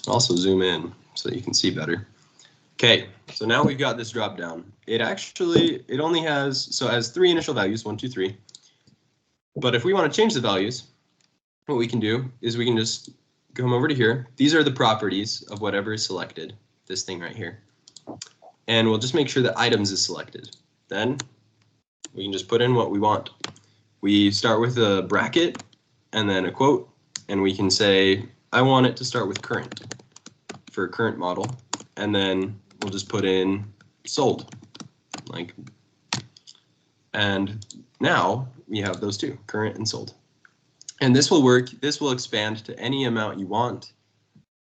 I'll also zoom in so that you can see better. Okay, so now we've got this drop down. It only has, so it has 3 initial values, 1, 2, 3. But if we want to change the values, what we can do is we can just come over to here. These are the properties of whatever is selected, this thing right here. And we'll just make sure that items is selected. Then we can just put in what we want. We start with a bracket and then a quote, and we can say, I want it to start with current for a current model. And then we'll just put in sold, like, and now we have those two, current and sold. And this will work. This will expand to any amount you want.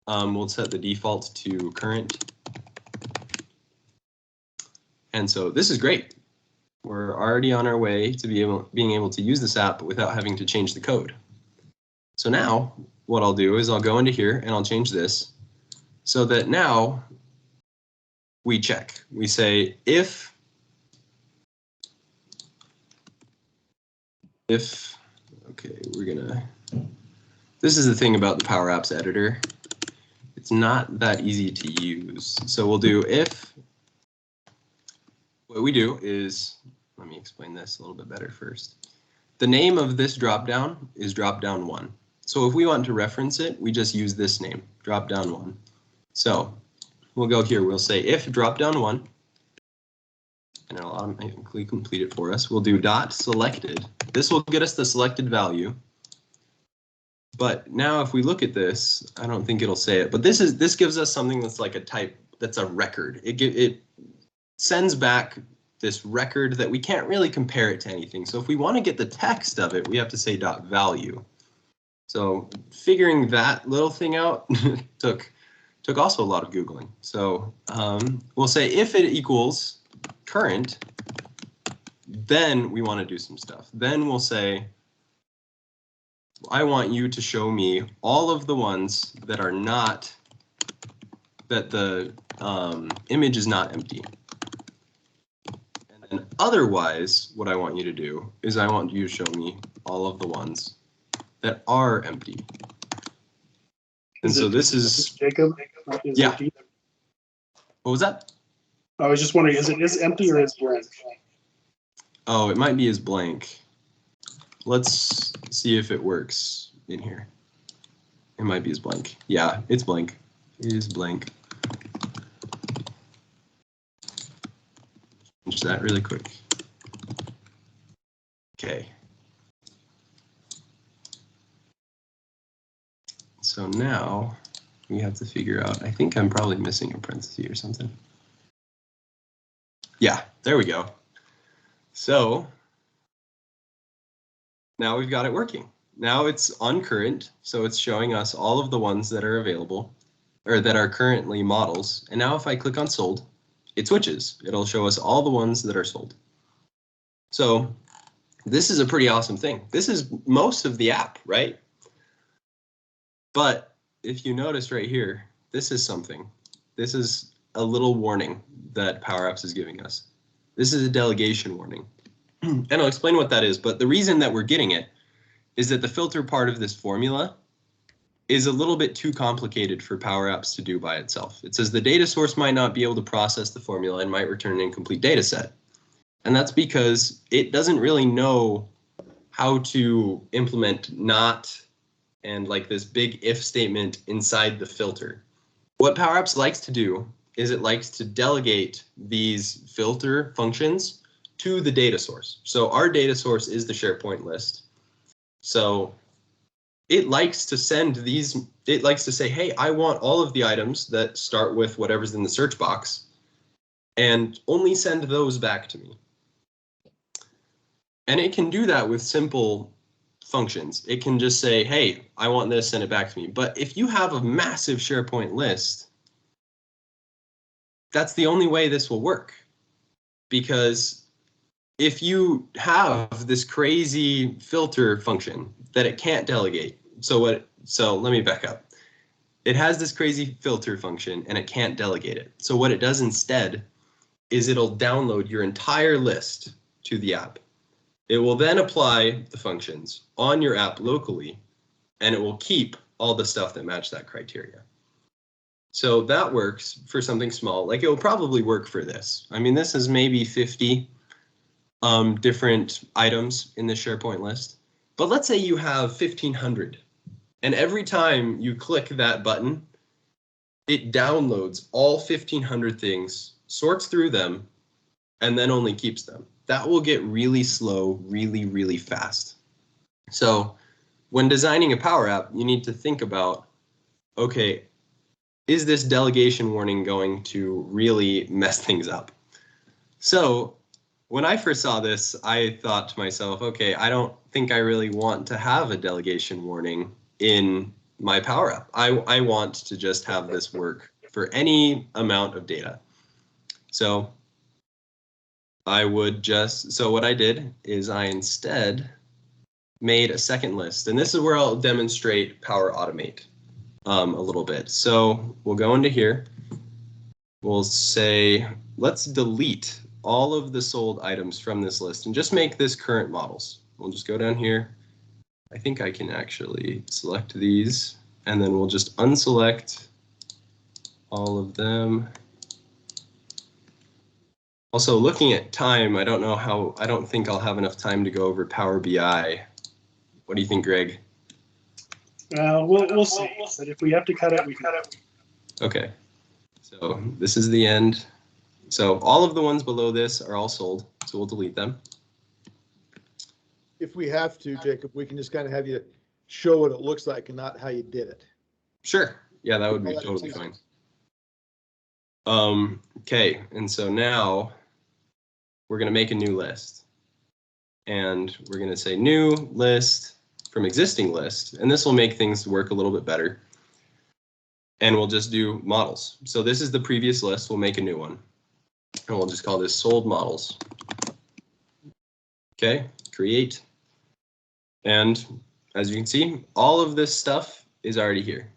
We'll set the default to current. And so this is great. We're already on our way to being able to use this app without having to change the code. So now what I'll do is I'll go into here and I'll change this so that now we check. We say if okay, this is the thing about the Power Apps editor. It's not that easy to use. So we'll do if, what we do is, let me explain this a little bit better first. The name of this dropdown is dropdown 1. So if we want to reference it, we just use this name, dropdown 1. So we'll go here, we'll say if dropdown 1, and it'll automatically complete it for us. We'll do dot selected. This will get us the selected value. But now if we look at this, I don't think it'll say it, but this gives us something that's like a type, that's a record. It sends back this record that we can't really compare it to anything. So if we want to get the text of it, we have to say dot value. So figuring that little thing out took also a lot of Googling. So we'll say if it equals current, then we want to do some stuff. Then we'll say, I want you to show me all of the ones that are not, that the image is not empty. And then otherwise, what I want you to do is I want you to show me all of the ones that are empty. And so this is Jacob. Yeah. What was that? I was just wondering, is it empty or is blank? Oh, it might be as blank. Let's see if it works in here. It might be as blank. Yeah, it's blank. It is blank. Change that really quick. Okay. So now we have to figure out, I think I'm probably missing a parenthesis or something. Yeah, there we go. So now we've got it working. Now it's on current, so it's showing us all of the ones that are available or that are currently models. And now if I click on sold, it switches. It'll show us all the ones that are sold. So this is a pretty awesome thing. This is most of the app, right? But if you notice right here, this is something. This is a little warning that Power Apps is giving us. This is a delegation warning. And I'll explain what that is, but the reason that we're getting it is that the filter part of this formula is a little bit too complicated for Power Apps to do by itself. It says the data source might not be able to process the formula and might return an incomplete data set. And that's because it doesn't really know how to implement not and like this big if statement inside the filter. What Power Apps likes to do is it likes to delegate these filter functions to the data source. So our data source is the SharePoint list. So it likes to send these, it likes to say, hey, I want all of the items that start with whatever's in the search box and only send those back to me. And it can do that with simple functions. It can just say, hey, I want this, send it back to me. But if you have a massive SharePoint list, that's the only way this will work. Because if you have this crazy filter function that it can't delegate, so let me back up. It has this crazy filter function and it can't delegate it. So what it does instead is it'll download your entire list to the app. It will then apply the functions on your app locally, and it will keep all the stuff that match that criteria. So that works for something small. Like it will probably work for this. I mean, this is maybe 50 different items in the SharePoint list. But let's say you have 1,500, and every time you click that button, it downloads all 1,500 things, sorts through them, and then only keeps them. That will get really slow, really, really fast. So when designing a Power App, you need to think about, okay, is this delegation warning going to really mess things up? So when I first saw this, I thought to myself, okay, I don't think I really want to have a delegation warning in my Power App. I want to just have this work for any amount of data. So what I did is I instead made a second list, and this is where I'll demonstrate Power Automate a little bit. So we'll go into here. We'll say, let's delete all of the sold items from this list and just make this current models. We'll just go down here. I think I can actually select these, and then we'll just unselect all of them. Also, looking at time, I don't think I'll have enough time to go over Power BI. What do you think, Greg? We'll see. But if we have to cut it, we cut it. Okay. So this is the end. So all of the ones below this are all sold, so we'll delete them. If we have to, Jacob, we can just kind of have you show what it looks like and not how you did it. Sure. Yeah, that would be totally fine. Okay, and so now we're going to make a new list. And we're going to say new list from existing list, and this will make things work a little bit better. And we'll just do models. So this is the previous list. We'll make a new one. And we'll just call this sold models. Okay, create. And as you can see, all of this stuff is already here.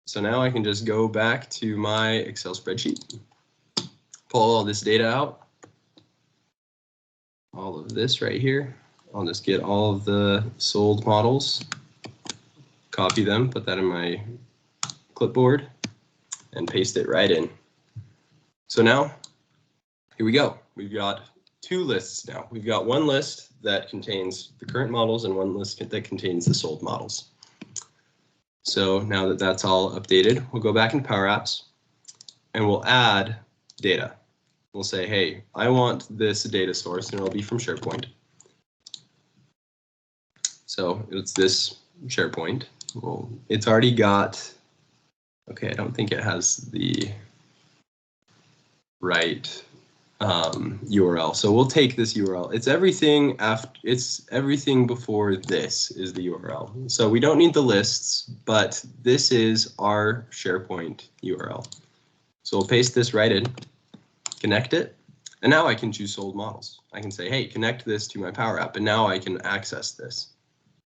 So now I can just go back to my Excel spreadsheet, pull all this data out, all of this right here. I'll just get all of the sold models, copy them, put that in my clipboard, and paste it right in. So now, here we go. We've got two lists now. We've got one list that contains the current models and one list that contains the sold models. So now that that's all updated, we'll go back in Power Apps and we'll add data. We'll say, hey, I want this data source, and it'll be from SharePoint. So it's this SharePoint. Well, it's already got, okay, I don't think it has the right URL. So we'll take this URL. It's everything after, it's everything before this is the URL. So we don't need the lists, but this is our SharePoint URL. So we'll paste this right in, connect it, and now I can choose sold models. I can say, hey, connect this to my Power App, and now I can access this.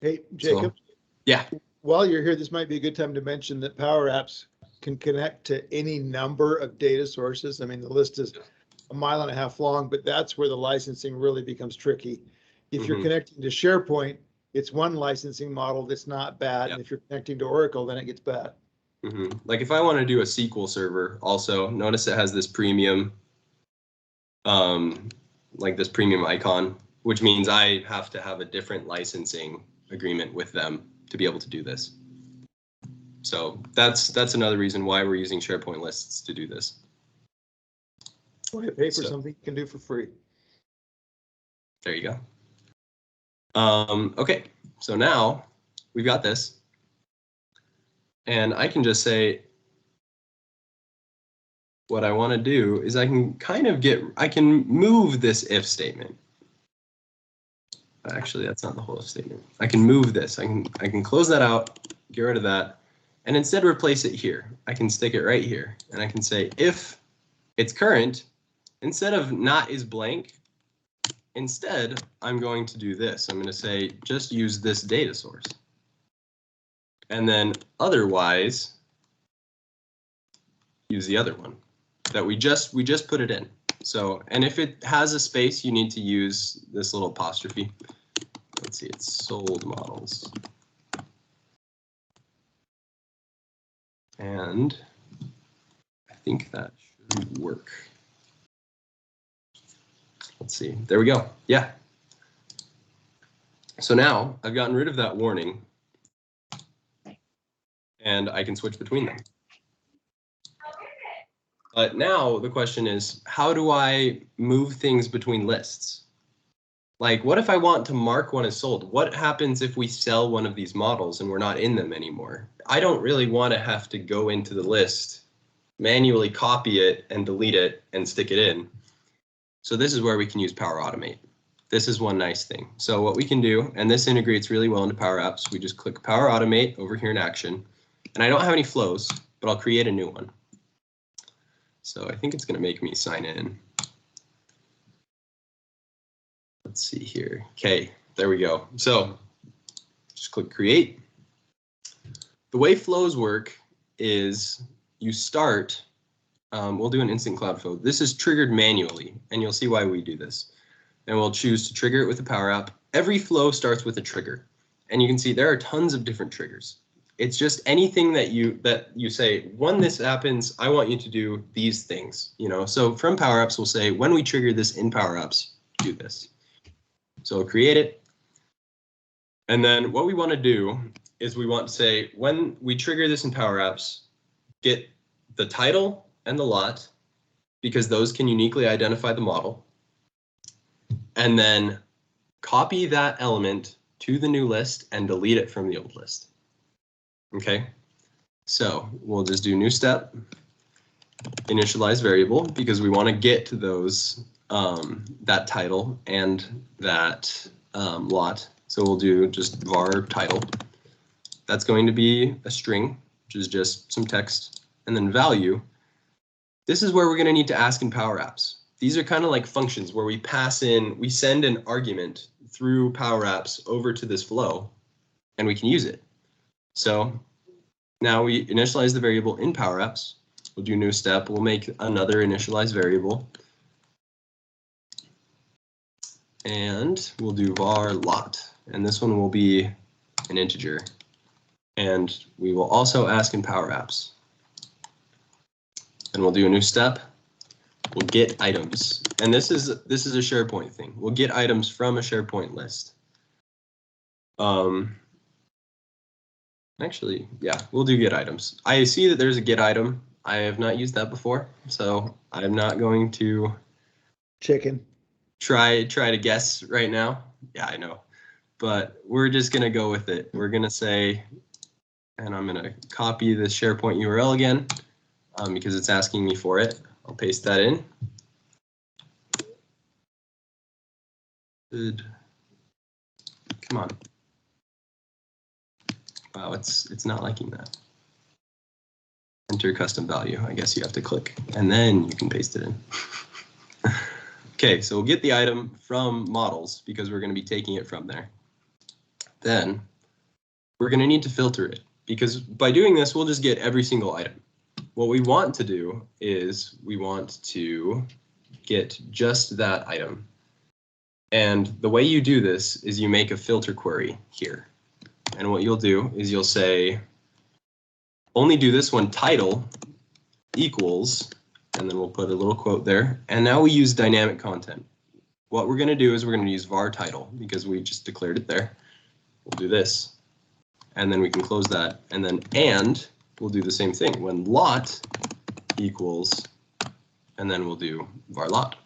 Hey, Jacob. So, yeah. While you're here, this might be a good time to mention that Power Apps can connect to any number of data sources. I mean, the list is 1.5 miles long, but that's where the licensing really becomes tricky. If you're connecting to SharePoint, it's one licensing model that's not bad. And Yep. if you're connecting to Oracle, then it gets bad. Like if I want to do a SQL server, also notice it has this premium, like this premium icon, which means I have to have a different licensing agreement with them to be able to do this. So that's another reason why we're using SharePoint lists to do this. Why pay for So- something you can do for free? There you go. Okay, so now we've got this. And I can just say, what I want to do is I can move this if statement. Actually, that's not the whole if statement. I can move this. I can close that out, get rid of that, and instead replace it here. I can stick it right here, and I can say if it's current, instead of not is blank, instead I'm going to do this. I'm going to say just use this data source. And then otherwise use the other one that we just put it in. So, and if it has a space, you need to use this little apostrophe. Let's see, it's sold models. And I think that should work. Let's see, there we go. Yeah. So now I've gotten rid of that warning and I can switch between them. But now the question is, how do I move things between lists? Like, what if I want to mark one as sold? What happens if we sell one of these models and we're not in them anymore? I don't really want to have to go into the list, manually copy it and delete it and stick it in. So this is where we can use Power Automate. This is one nice thing. So what we can do, and this integrates really well into Power Apps, we just click Power Automate over here in Action. And I don't have any flows, but I'll create a new one. So I think it's going to make me sign in. Let's see here. Okay, there we go. So just click create. The way flows work is you start, we'll do an instant cloud flow. This is triggered manually, and you'll see why we do this. And we'll choose to trigger it with a Power App. Every flow starts with a trigger. And you can see there are tons of different triggers. It's just anything that you say, when this happens, I want you to do these things. So from Power Apps, we'll say, when we trigger this in Power Apps, do this. So we'll create it. And then what we want to do is we want to say, when we trigger this in Power Apps, get the title and the lot, because those can uniquely identify the model. And then copy that element to the new list and delete it from the old list. Okay, so we'll just do new step, initialize variable, because we want to get to those, that title and that lot. So we'll do just var title. That's going to be a string, which is just some text, and then value. This is where we're going to need to ask in Power Apps. These are kind of like functions where we pass in, we send an argument through Power Apps over to this flow, and we can use it. So now we initialize the variable in Power Apps. We'll do new step. We'll make another initialize variable. And we'll do var lot. And this one will be an integer. And we will also ask in Power Apps. And we'll do a new step. We'll get items. And this is a SharePoint thing. We'll get items from a SharePoint list. Actually, yeah, we'll do get items. I see that there's a get item. I have not used that before, so I'm not going to try to guess right now. Yeah, I know, but we're just gonna go with it. We're gonna say, and I'm gonna copy the SharePoint URL again because it's asking me for it. I'll paste that in. Good. Come on. Wow, it's not liking that. Enter custom value. I guess you have to click, and then you can paste it in. Okay, so we'll get the item from models because we're going to be taking it from there. Then we're going to need to filter it because by doing this, we'll just get every single item. What we want to do is we want to get just that item. And the way you do this is you make a filter query here. And what you'll do is you'll say, only do this when title equals, and then we'll put a little quote there. And now we use dynamic content. What we're going to do is we're going to use var title because we just declared it there. We'll do this. And then we can close that. And then we'll do the same thing when lot equals, and then we'll do var lot.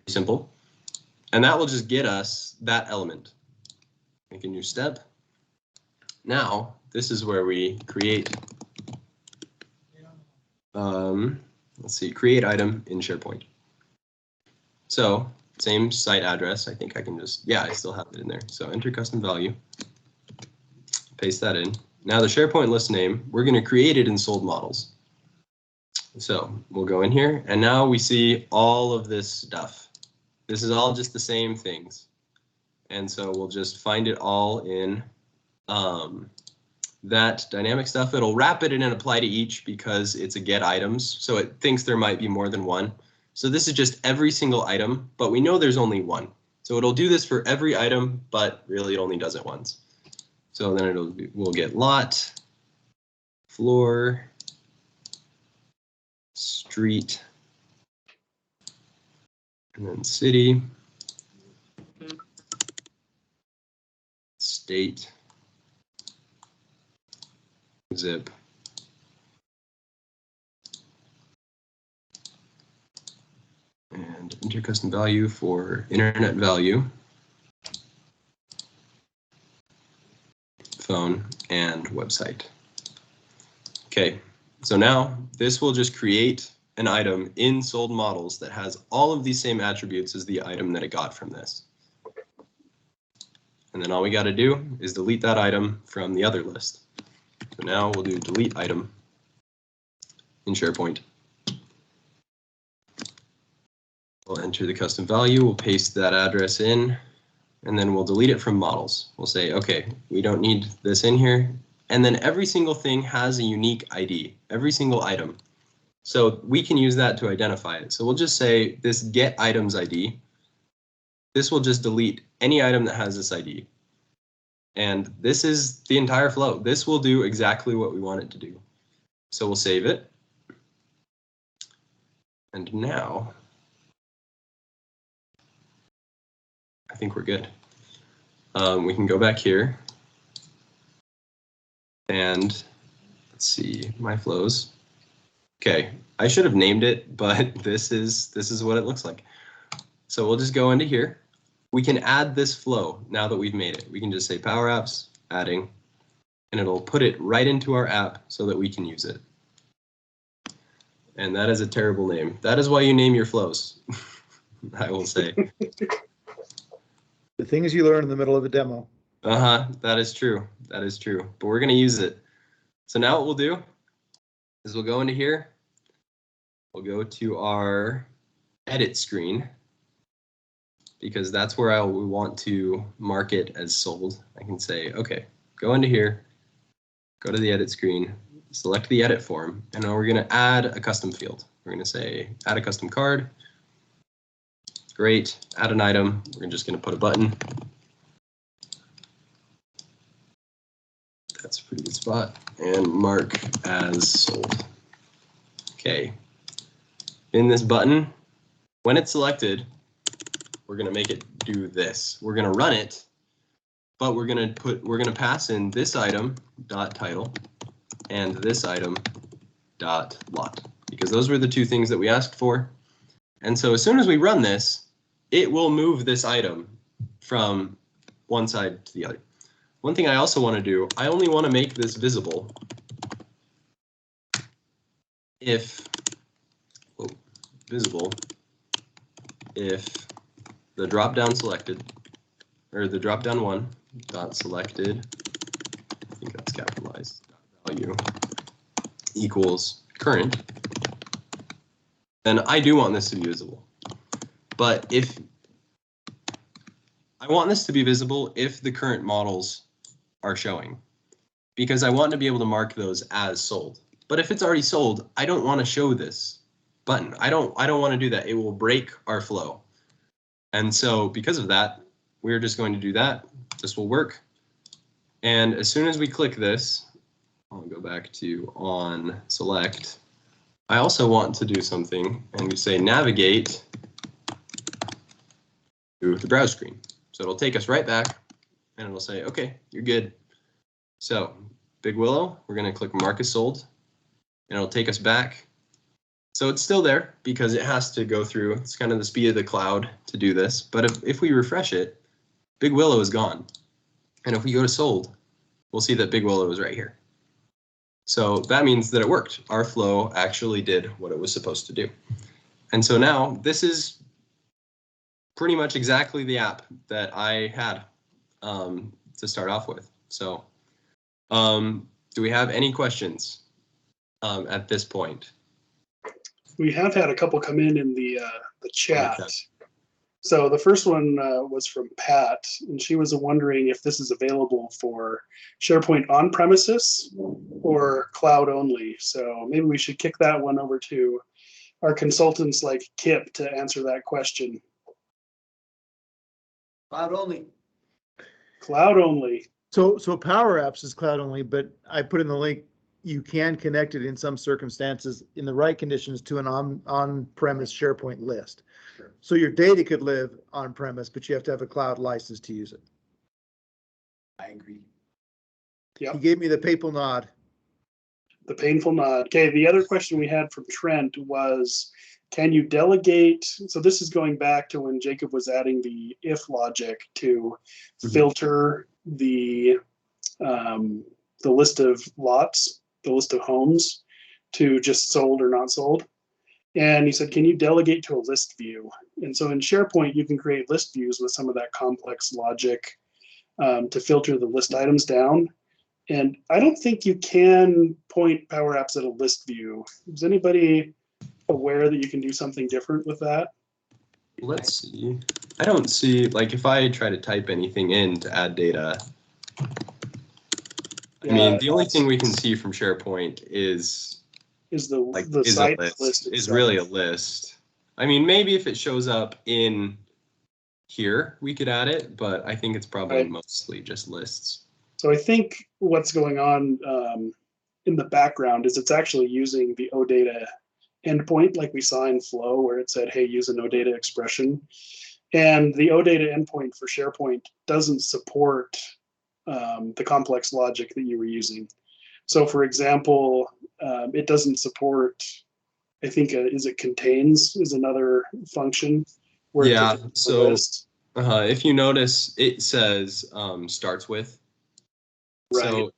Pretty simple. And that will just get us that element. Make a new step. Now, this is where we create, let's see, create item in SharePoint. So same site address. I think I can just, yeah, I still have it in there. So enter custom value, paste that in. Now the SharePoint list name, we're going to create it in sold models. So we'll go in here and now we see all of this stuff. This is all just the same things. And so we'll just find it all in that dynamic stuff. It'll wrap it in and apply to each because it's a get items. So it thinks there might be more than one. So this is just every single item, but we know there's only one. So it'll do this for every item, but really it only does it once. So then we'll get lot, floor, street, and then city, state, zip, and enter custom value for internet value, phone, and website. Okay, so now this will just create an item in sold models that has all of these same attributes as the item that it got from this. And then all we got to do is delete that item from the other list. So now we'll do delete item in SharePoint. We'll enter the custom value, we'll paste that address in, and then we'll delete it from models. We'll say, okay, we don't need this in here. And then every single thing has a unique ID, every single item. So we can use that to identify it. So we'll just say this get items ID. This will just delete any item that has this ID. And this is the entire flow. This will do exactly what we want it to do. So we'll save it. And now, I think we're good. We can go back here. And let's see, my flows. Okay, I should have named it, but this is what it looks like. So we'll just go into here. We can add this flow now that we've made it. We can just say Power Apps, adding, and it'll put it right into our app so that we can use it. And that is a terrible name. That is why you name your flows, I will say. The things you learn in the middle of a demo. That is true. That is true. But we're going to use it. So now what we'll do is we'll go into here. We'll go to our edit screen because that's where we want to mark it as sold. I can say, okay, go into here, go to the edit screen, select the edit form, and now we're going to add a custom field. We're going to say add a custom card. Great. Add an item. We're just going to put a button. That's a pretty good spot. And mark as sold. Okay. In this button, when it's selected, we're going to make it do this. We're going to run it, but we're going to pass in this item dot title and this item dot lot because those were the two things that we asked for. And so as soon as we run this, it will move this item from one side to the other. One thing I also want to do, I only want to make this visible if the drop-down selected, or the drop-down one dot selected, I think that's capitalized, value equals current, then I do want this to be visible. But if I want this to be visible if the current models are showing, because I want to be able to mark those as sold. But if it's already sold, I don't want to show this button. I don't want to do that. It will break our flow. And so because of that, we're just going to do that. This will work. And as soon as we click this, I'll go back to on select. I also want to do something, and we say navigate to the browse screen. So it'll take us right back, and it'll say, okay, you're good. So Big Willow, we're going to click mark as sold, and it'll take us back. So it's still there because it has to go through. It's kind of the speed of the cloud to do this. But if we refresh it, Big Willow is gone. And if we go to sold, we'll see that Big Willow is right here. So that means that it worked. Our flow actually did what it was supposed to do. And so now this is pretty much exactly the app that I had to start off with. So do we have any questions at this point? We have had a couple come in the chat. Okay. So the first one was from Pat, and she was wondering if this is available for SharePoint on premises or cloud only. So maybe we should kick that one over to our consultants like Kip to answer that question. Cloud only. Cloud only. So Power Apps is cloud only, but I put in the link, you can connect it in some circumstances in the right conditions to an on-premise SharePoint list. Sure. So your data could live on-premise, but you have to have a cloud license to use it. I agree. Yep. He gave me the papal nod. The painful nod. Okay, the other question we had from Trent was, can you delegate? So this is going back to when Jacob was adding the if logic to filter the list of lots, the list of homes, to just sold or not sold. And he said, can you delegate to a list view? And so in SharePoint, you can create list views with some of that complex logic to filter the list items down. And I don't think you can point Power Apps at a list view. Is anybody aware that you can do something different with that? Let's see. I don't see, like if I try to type anything in to add data, I mean, the only thing we can see from SharePoint is the site list is really a list. I mean, maybe if it shows up in here, we could add it, but I think it's probably mostly just lists. So I think what's going on in the background is it's actually using the OData endpoint, like we saw in Flow, where it said, hey, use an OData expression. And the OData endpoint for SharePoint doesn't support the complex logic that you were using. So for example, it doesn't support, I think, is it contains is another function. Where yeah, so if you notice, it says starts with. Right. So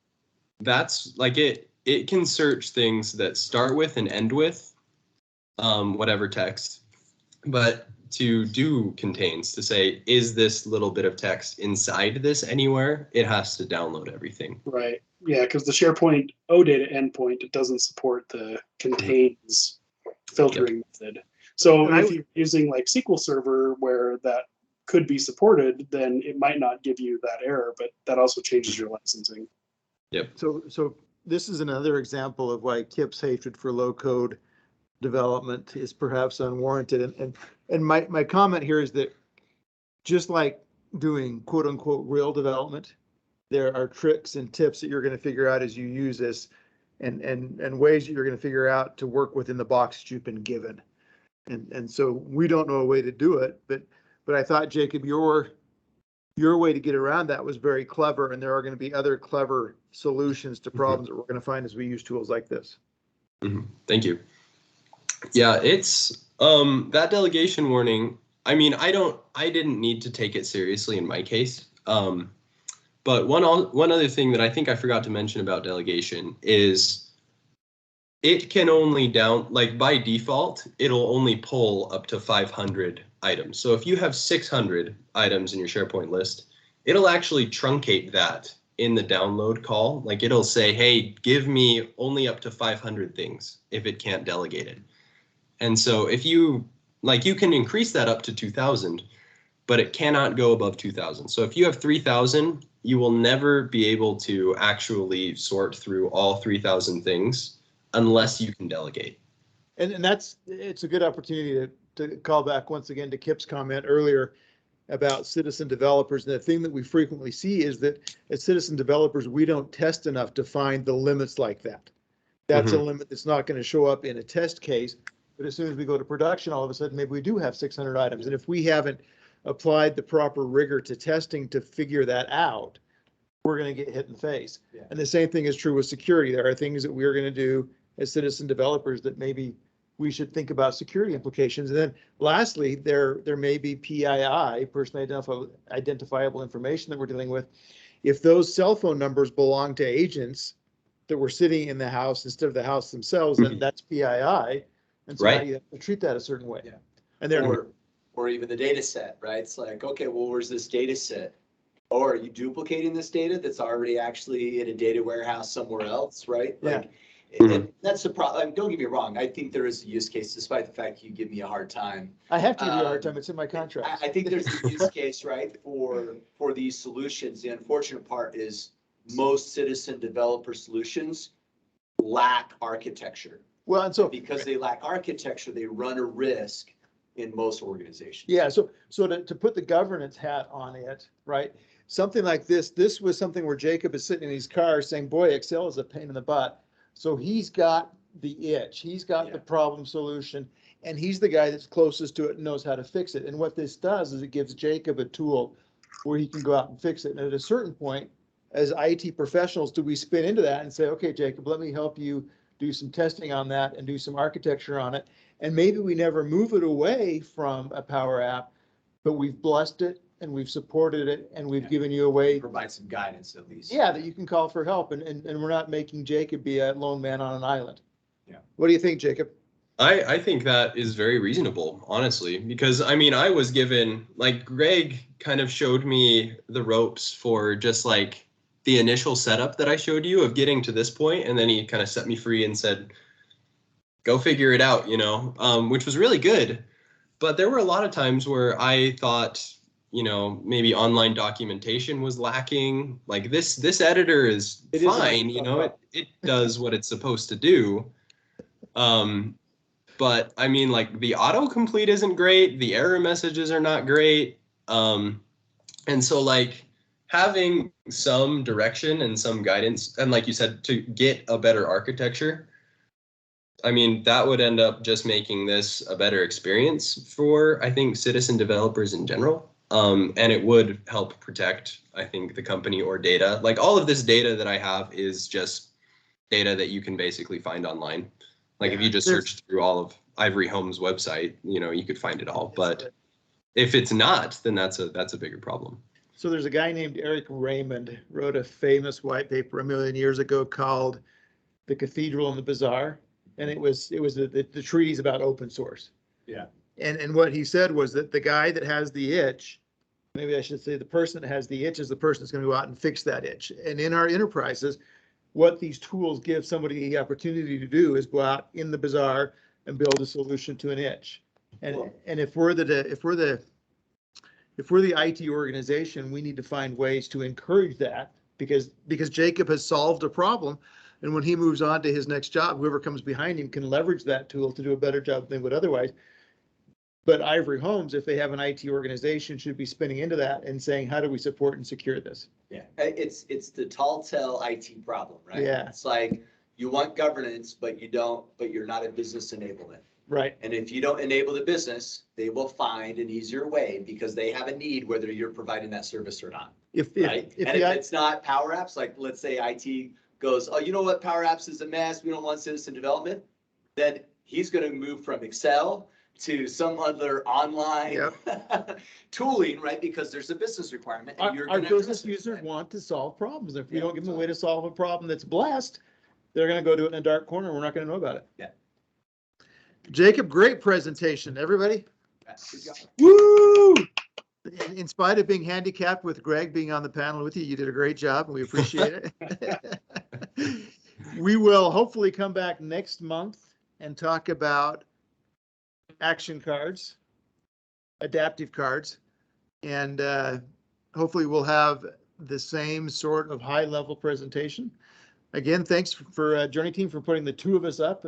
that's like it can search things that start with and end with whatever text. But to do contains, to say, is this little bit of text inside this anywhere, it has to download everything. Right. Yeah, because the SharePoint OData endpoint, it doesn't support the contains filtering method. So if you're using like SQL Server where that could be supported, then it might not give you that error, but that also changes your licensing. Yep. So this is another example of why Kip's hatred for low code development is perhaps unwarranted. And my comment here is that just like doing quote unquote real development, there are tricks and tips that you're going to figure out as you use this and ways that you're going to figure out to work within the box that you've been given. And so we don't know a way to do it, but I thought, Jacob, your way to get around that was very clever, and there are going to be other clever solutions to problems that we're going to find as we use tools like this. Thank you. Yeah, it's that delegation warning. I mean, I didn't need to take it seriously in my case. But one other thing that I think I forgot to mention about delegation is it can only like by default, it'll only pull up to 500 items. So if you have 600 items in your SharePoint list, it'll actually truncate that in the download call. Like it'll say, hey, give me only up to 500 things if it can't delegate it. And so if you can increase that up to 2,000, but it cannot go above 2,000. So if you have 3,000, you will never be able to actually sort through all 3,000 things unless you can delegate. And it's a good opportunity to call back once again to Kip's comment earlier about citizen developers. And the thing that we frequently see is that as citizen developers, we don't test enough to find the limits like that. That's a limit that's not going to show up in a test case. But as soon as we go to production, all of a sudden, maybe we do have 600 items. And if we haven't applied the proper rigor to testing to figure that out, we're going to get hit in the face. Yeah. And the same thing is true with security. There are things that we're going to do as citizen developers that maybe we should think about security implications. And then lastly, there may be PII, personally identifiable information that we're dealing with. If those cell phone numbers belong to agents that were sitting in the house instead of the house themselves, then that's PII. And so now Right. you have to treat that a certain way. Yeah. And there, Or even the data set, right? It's like, okay, well, where's this data set? Or are you duplicating this data that's already actually in a data warehouse somewhere else, right? Yeah. Like, Mhm. and that's the problem. Don't get me wrong. I think there is a use case, despite the fact you give me a hard time. I have to give you a hard time. It's in my contract. I think there's a use case, right, for these solutions. The unfortunate part is most citizen developer solutions lack architecture. Well, and so. Because they lack architecture, they run a risk in most organizations. Yeah, so to put the governance hat on it, right? Something like this was something where Jacob is sitting in his car saying, boy, Excel is a pain in the butt. So he's got the itch, he's got the problem solution, and he's the guy that's closest to it and knows how to fix it. And what this does is it gives Jacob a tool where he can go out and fix it. And at a certain point, as IT professionals, do we spin into that and say, okay, Jacob, let me help you do some testing on that and do some architecture on it. And maybe we never move it away from a Power App, but we've blessed it and we've supported it and we've given you a way. Provide some guidance at least. Yeah, that you can call for help and we're not making Jacob be a lone man on an island. Yeah. What do you think, Jacob? I think that is very reasonable, honestly, because I mean, I was given, like, Greg kind of showed me the ropes for just like the initial setup that I showed you of getting to this point, and then he kind of set me free and said, go figure it out, you know, which was really good. But there were a lot of times where I thought, you know, maybe online documentation was lacking. Like this editor is fine, you know, it does what it's supposed to do. But I mean, like, the autocomplete isn't great. The error messages are not great. And so, like, having some direction and some guidance, and like you said, to get a better architecture, I mean, that would end up just making this a better experience for, I think, citizen developers in general. And it would help protect, I think, the company or data. Like, all of this data that I have is just data that you can basically find online. Like, if you just search through all of Ivory Home's website, you know, you could find it all. But if it's not, then that's a bigger problem. So there's a guy named Eric Raymond wrote a famous white paper 1,000,000 years ago called The Cathedral and the Bazaar. And it was the treatise about open source. Yeah. And what he said was that the guy that has the itch, maybe I should say the person that has the itch is the person that's going to go out and fix that itch. And in our enterprises, what these tools give somebody the opportunity to do is go out in the bazaar and build a solution to an itch. And Cool. and if we're the IT organization, we need to find ways to encourage that because Jacob has solved a problem. And when he moves on to his next job, whoever comes behind him can leverage that tool to do a better job than they would otherwise. But Ivory Homes, if they have an IT organization, should be spinning into that and saying, how do we support and secure this? Yeah, it's the tall tale IT problem, right? Yeah. It's like, you want governance, but you're not a business enablement. Right. And if you don't enable the business, they will find an easier way because they have a need, whether you're providing that service or not. Right? And if it's not Power Apps, like, let's say IT goes, oh, you know what, Power Apps is a mess, we don't want citizen development, then he's going to move from Excel to some other online tooling, right? Because there's a business requirement. And Our business users want to solve problems. If we don't give them a way to solve a problem that's blessed, they're going to go do it in a dark corner and we're not going to know about it. Yeah. Jacob, great presentation, everybody. Good job. Woo! In spite of being handicapped with Greg being on the panel with you, you did a great job and we appreciate it. We will hopefully come back next month and talk about action cards, adaptive cards, and hopefully we'll have the same sort of high level presentation. again, thanks for Journey Team for putting the two of us up.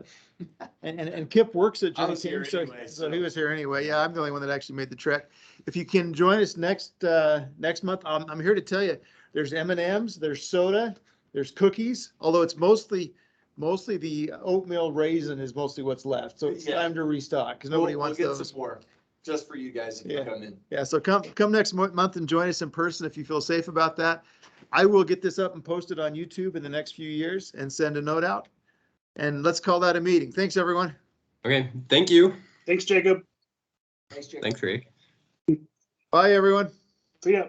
And Kip works at I Journey was Team, here so anyway, so he so- was here anyway. Yeah, I'm the only one that actually made the trek. If you can join us next month, I'm here to tell you, there's M&Ms, there's soda, there's cookies, although it's mostly the oatmeal raisin is mostly what's left. So it's Yeah. time to restock because nobody We'll wants get those. some more, just for you guys if you Yeah. come in. Yeah, so come next month and join us in person if you feel safe about that. I will get this up and post it on YouTube in the next few years and send a note out. And let's call that a meeting. Thanks, everyone. Okay, thank you. Thanks, Jacob. Thanks, Jake. Thanks, Ray. Bye, everyone. See ya.